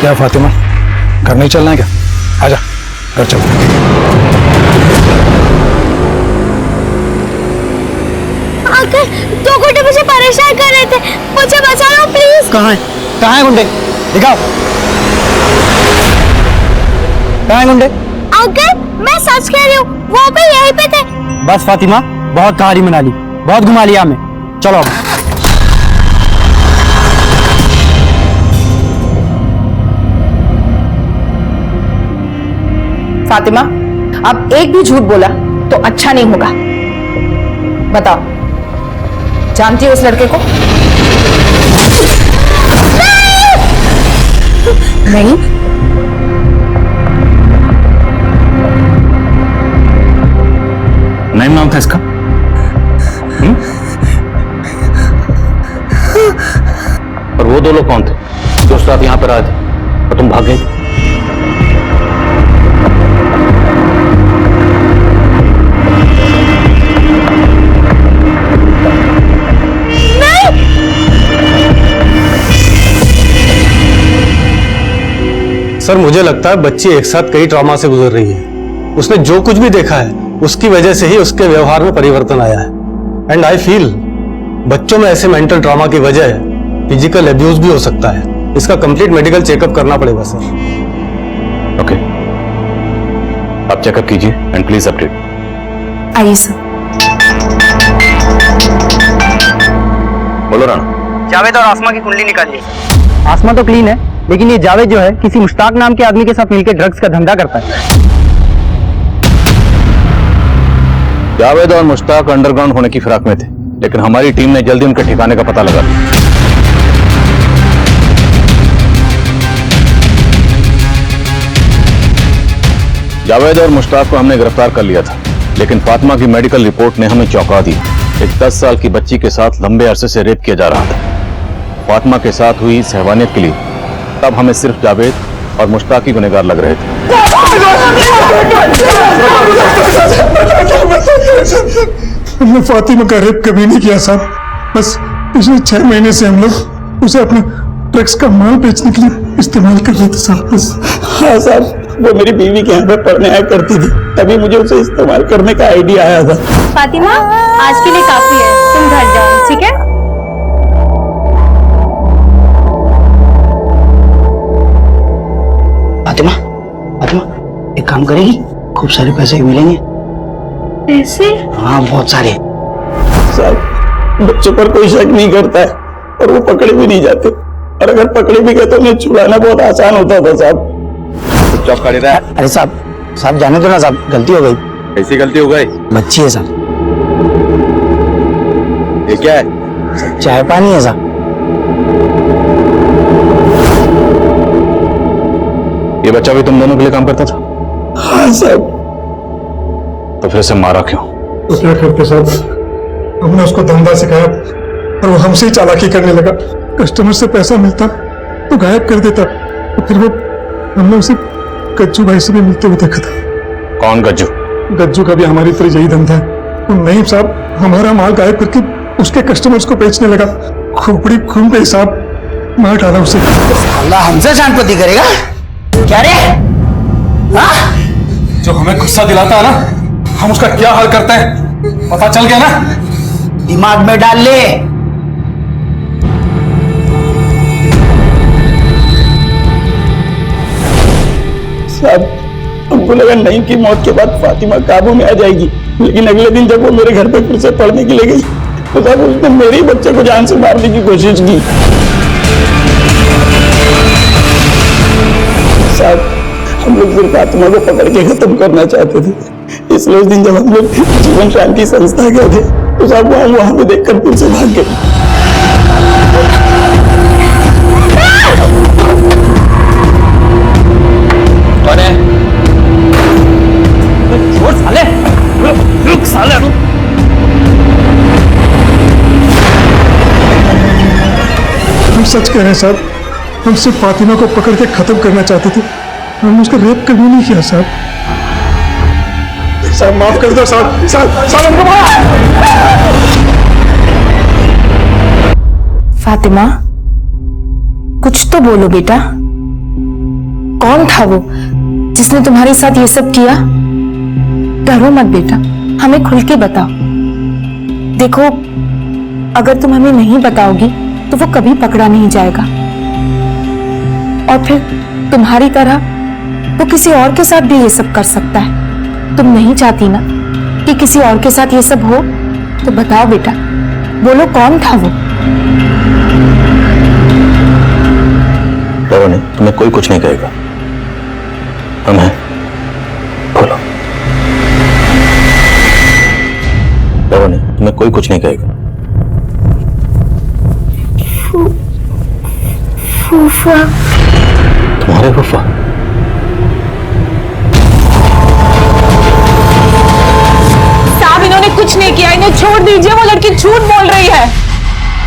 क्या फातिमा, घर नहीं चलना है क्या? आजा चलो। अंकल 2 गुंडे मुझे परेशान कर रहे थे, मुझे बचा लो प्लीज। कहाँ है गुंडे? दिखाओ, कहाँ है गुंडे? अंकल मैं सच कह रही हूँ, वो भी यहीं पे थे। बस फातिमा, बहुत कहानी बना ली, बहुत घुमा लिया हमें, चलो अब। फातिमा, अब एक भी झूठ बोला तो अच्छा नहीं होगा। बताओ, जानती हो उस लड़के को? नहीं। नहीं नाम था इसका? और वो 2 लोग कौन थे जो उस रात यहां पर आए थे और तुम भाग गए? सर मुझे लगता है बच्ची एक साथ कई ट्रॉमा से गुजर रही है। उसने जो कुछ भी देखा है उसकी वजह से ही उसके व्यवहार में परिवर्तन आया है। एंड आई फील बच्चों में ऐसे मेंटल ट्रॉमा की वजह फिजिकल एब्यूज भी हो सकता है। इसका कंप्लीट मेडिकल चेकअप करना पड़ेगा सर। ओके, आप चेकअप कीजिए एंड प्लीज अपडेट। आइए सर। बोलो राणा। जावेद और आसमा की कुंडली निकालिए। आसमा तो क्लीन है, लेकिन ये जावेद जो है किसी मुश्ताक नाम के आदमी के साथ मिलकर ड्रग्स का धंधा करता है। जावेद और मुश्ताक अंडरग्राउंड होने की फिराक में थे, लेकिन हमारी टीम ने जल्दी उनके ठिकाने का पता लगा लिया। जावेद और मुश्ताक को हमने गिरफ्तार कर लिया था, लेकिन फातिमा की मेडिकल रिपोर्ट ने हमें चौंका दिया। एक 10 साल की बच्ची के साथ लंबे अरसे से रेप किया जा रहा था। फातिमा के साथ हुई इस हैवानियत के लिए तब हमें सिर्फ जावेद और मुश्ताक ही गुनहगार लग रहे थे। हमने फातिमा का रेप कभी नहीं किया साहब। बस पिछले 6 महीने से हम लोग उसे अपने ड्रग्स का माल बेचने के लिए इस्तेमाल कर रहे थे साहब। बस। हाँ साहब, वो मेरी बीवी के यहाँ पे पढ़ने आया करती थी, तभी मुझे उसे इस्तेमाल करने का आइडिया आया था। फातिमा, आज के लिए काफी है, तुम घर जाओ, ठीक है? फातिमा, एक काम करेगी, खूब सारे पैसे मिलेंगे। पैसे? हाँ, बहुत सारे। साहब, बच्चों पर कोई शक नहीं करता है और वो पकड़े भी नहीं जाते, और अगर पकड़े भी गए तो उन्हें छुड़ाना बहुत आसान होता था साहब। चुपचाप खड़े रहे। अरे साहब जाने दो ना साहब, गलती हो गई। कैसी गलती हो गई? बच्ची है साहब। ये क्या है? चाय पानी है साहब। ये बच्चा भी तुम दोनों के लिए काम करता था? हाँ साहब। तो फिर से मारा क्यों? तो क्या करते साहब, हमने उसको धंधा सिखाया और वो हमसे ही चालाकी करने लगा। कस्टमर से पैसा मिलता तो गायब कर देता, तो फिर वो हमने उसे गज्जू भाई से भी मिलते हुए देखा था। कौन गज्जू? गज्जू का भी हमारी तरह यही धंधा है। वो नहीं साहब, हमारा माल गायब करके उसके कस्टमर्स को बेचने लगा। खोपड़ी खून पे साहब मार डाला उसे। अल्लाह हमसे शांति करेगा क्या रे? हाँ? जो हमें गुस्सा दिलाता है ना, हम उसका क्या हाल करते हैं पता चल गया ना? दिमाग में डाल ले। साहब, हमको लगा नहीं कि मौत के बाद फातिमा काबू में आ जाएगी, लेकिन अगले दिन जब वो मेरे घर पे फिर से पढ़ने के लिए गई तो साहब उसने मेरे ही बच्चे को जान से मारने की कोशिश की। साहब, हम लोग सिर्फ फातिमा को पकड़ के खत्म करना चाहते थे, इसलिए उस दिन जब हम लोग जीवन शांति संस्था गए थे तो साहब वहां पे देखकर फिर से भाग गए। साले, रुक साले, रुक। हम सच कह रहे हैं साहब, हम सिर्फ फातिमा को पकड़ के खत्म करना चाहते थे, हमने उसका रेप कभी नहीं किया साहब। साहब माफ कर दो साहब, साहब हमको फातिमा, कुछ तो बोलो बेटा, कौन था वो जिसने तुम्हारे साथ ये सब किया? डरो मत बेटा, हमें खुल के बताओ। देखो, अगर तुम हमें नहीं बताओगी तो वो कभी पकड़ा नहीं जाएगा, और फिर तुम्हारी तरह वो किसी और के साथ भी ये सब कर सकता है। तुम नहीं चाहती ना कि किसी और के साथ ये सब हो? तो बताओ बेटा, बोलो कौन था वो? डरो नहीं, तुम्हें कोई कुछ नहीं कहेगा। हम हैं, बोलो। डरो नहीं, तुम्हें कोई कुछ नहीं कहेगा। फूफा। तुम्हारे फूफा? साहब, इन्होंने कुछ नहीं किया, इन्हें छोड़ दीजिए। वो लड़की झूठ बोल रही है।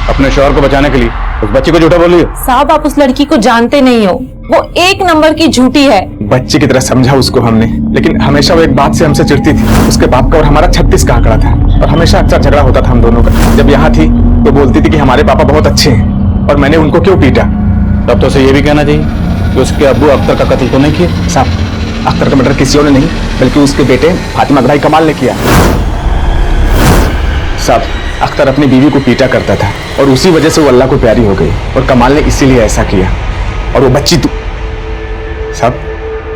अपने शौहर को बचाने के लिए उस बच्ची को झूठा बोल रही है? साहब, आप उस लड़की को जानते नहीं हो, वो एक नंबर की झूठी है। बच्चे की तरह समझा उसको हमने, लेकिन हमेशा वो एक बात से हमसे चिढ़ती थी। उसके बाप का और हमारा 36 का आंकड़ा था, और हमेशा अक्सर झगड़ा होता था हम दोनों का। जब यहाँ थी तो बोलती थी कि हमारे पापा बहुत अच्छे हैं, और मैंने उनको क्यों पीटा। तब तो उसे ये भी कहना चाहिए कि उसके अब्बू अख्तर का कत्ल तो नहीं किया। साहब, अख्तर का मर्डर किसी और ने नहीं, बल्कि उसके बेटे फातिमा भाई कमाल ने किया। साहब, अख्तर अपनी बीवी को पीटा करता था, और उसी वजह से वो अल्लाह को प्यारी हो गई, और कमाल ने इसीलिए ऐसा किया। और वो बच्ची साहब,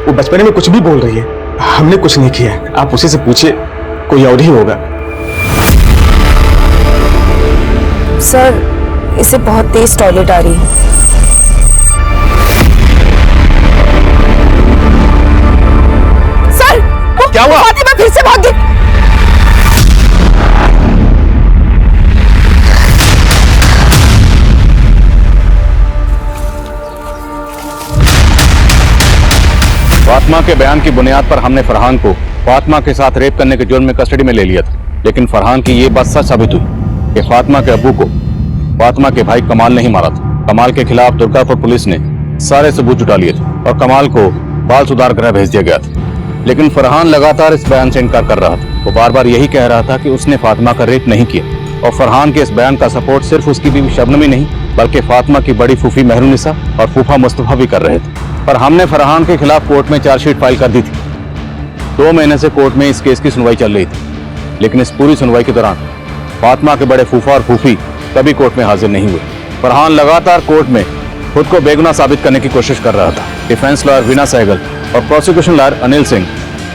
वो बचपने में कुछ भी बोल रही है, हमने कुछ नहीं किया। आप उसी से पूछिए, कोई और ही होगा। सर, इसे बहुत तेज टॉयलेट आ रही है। सर, क्या हुआ? फातिमा फिर से भाग गई। फातिमा के बयान की बुनियाद पर हमने फरहान को फातिमा के साथ रेप करने के जुर्म में कस्टडी में ले लिया था, लेकिन फरहान की ये बात सच साबित हुई कि फातिमा के अब्बू को फातिमा के भाई कमाल नहीं मारा था। कमाल के खिलाफ दुर्गापुर पुलिस ने सारे सबूत जुटा लिए थे, और कमाल को बाल सुधार गृह भेज दिया गया था। लेकिन फरहान लगातार इस बयान से इनकार कर रहा था। वो बार बार यही कह रहा था कि उसने फातिमा का रेप नहीं किया, और फरहान के इस बयान का सपोर्ट सिर्फ उसकी बीवी शबनम ही नहीं, बल्कि फातिमा की बड़ी फूफी मेहरुनिसा और फूफा मुस्तफा भी कर रहे थे। पर हमने फरहान के खिलाफ कोर्ट में चार्जशीट फाइल कर दी थी। 2 महीने से कोर्ट में इस केस की सुनवाई चल रही थी, लेकिन इस पूरी सुनवाई के दौरान फातिमा के बड़े फूफा और फूफी कभी कोर्ट में हाजिर नहीं हुए। फरहान लगातार कोर्ट में खुद को बेगुनाह साबित करने की कोशिश कर रहा था। डिफेंस लॉयर वीना सहगल और प्रोसिक्यूशन लॉयर अनिल सिंह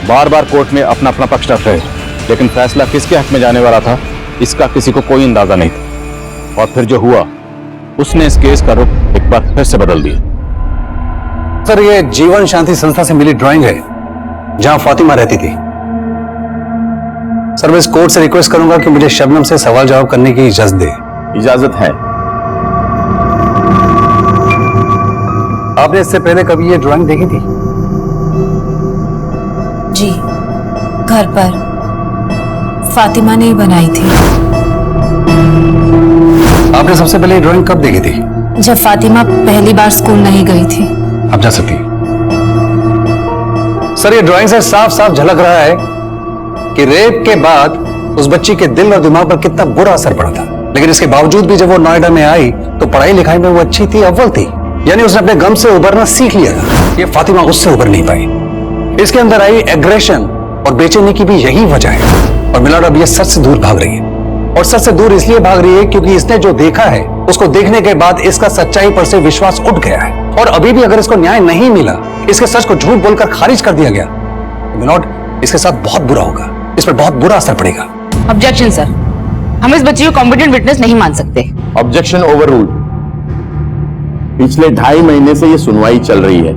बार बार कोर्ट में अपना अपना पक्ष रख रहे, लेकिन फैसला किसके हक में जाने वाला था इसका किसी को कोई अंदाजा नहीं था। और फिर जो हुआ, उसने इस केस का रुख एक बार फिर से बदल दिया। सर, ये जीवन शांति संस्था से मिली ड्राइंग है जहां फातिमा रहती थी। सर, मैं इस कोर्ट से रिक्वेस्ट करूंगा कि मुझे शबनम से सवाल जवाब करने की इजाजत दे। इजाजत है। आपने इससे पहले कभी ये ड्राइंग देखी थी? जी, घर पर फातिमा ने ही बनाई थी। आपने सबसे पहले ये ड्राइंग कब देखी थी? जब फातिमा पहली बार स्कूल नहीं गई थी। आप जा सकती हैं। सर, ये ड्राइंग से साफ साफ झलक रहा है कि रेप के बाद उस बच्ची के दिल और दिमाग पर कितना बुरा असर पड़ा था। लेकिन इसके बावजूद भी जब वो नोएडा में आई तो पढ़ाई लिखाई में वो अच्छी थी, अव्वल थी। यानी उसने अपने गम से उबरना सीख लिया था। ये फातिमा उससे उबर नहीं पाई। इसके अंदर आई एग्रेशन और बेचैनी की भी यही वजह है। और मिलाड अब ये सच से दूर भाग रही है, और सच से दूर इसलिए भाग रही है क्योंकि इसने जो देखा है उसको देखने के बाद इसका सच्चाई पर से विश्वास उठ गया है। और अभी भी अगर इसको न्याय नहीं मिला, इसके सच को झूठ बोलकर खारिज कर दिया गया, तो मिलाड इसके साथ बहुत बुरा होगा, इस पर बहुत बुरा असर पड़ेगा। ऑब्जेक्शन सर, हम इस बच्ची को कॉम्पिटेंट विटनेस नहीं मान सकते। Objection overruled. पिछले 2.5 महीने से ये सुनवाई चल रही है।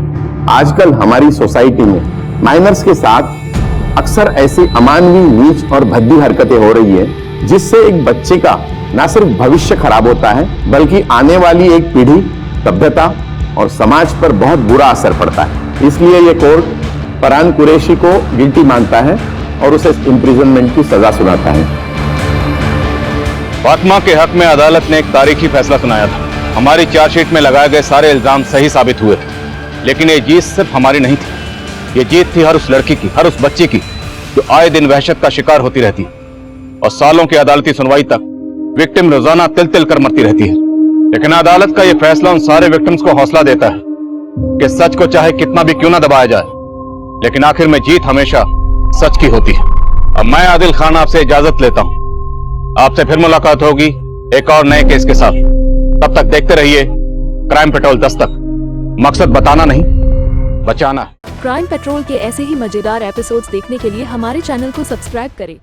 आजकल हमारी सोसाइटी में माइनर्स के साथ अक्सर ऐसी अमानवीय, नीच और भद्दी हरकतें हो रही है, जिससे एक बच्चे का न सिर्फ भविष्य खराब होता है, बल्कि आने वाली एक पीढ़ी, सभ्यता और समाज पर बहुत बुरा असर पड़ता है। इसलिए ये कोर्ट फरहान कुरैशी को गिल्टी मानता है और उसे इम्प्रिजनमेंट की सजा सुनाता है। फातिमा के हक में अदालत ने एक तारीखी फैसला सुनाया था। हमारी चार्जशीट में लगाए गए सारे इल्जाम सही साबित हुए थे, लेकिन ये जीत सिर्फ हमारी नहीं थी। ये जीत थी हर उस लड़की की, हर उस बच्ची की जो आए दिन वहशत का शिकार होती रहती है, और सालों की अदालती सुनवाई तक विक्टिम रोजाना तिल तिल कर मरती रहती है। लेकिन अदालत का यह फैसला उन सारे विक्टिम्स को हौसला देता है कि सच को चाहे कितना भी क्यों ना दबाया जाए, लेकिन आखिर में जीत हमेशा सच की होती है। अब मैं आदिल खान आपसे इजाजत लेता हूं। आपसे फिर मुलाकात होगी एक और नए केस के साथ। तब तक देखते रहिए क्राइम पेट्रोल दस्तक। मकसद बताना नहीं, बचाना है। क्राइम पेट्रोल के ऐसे ही मजेदार एपिसोड्स देखने के लिए हमारे चैनल को सब्सक्राइब करें।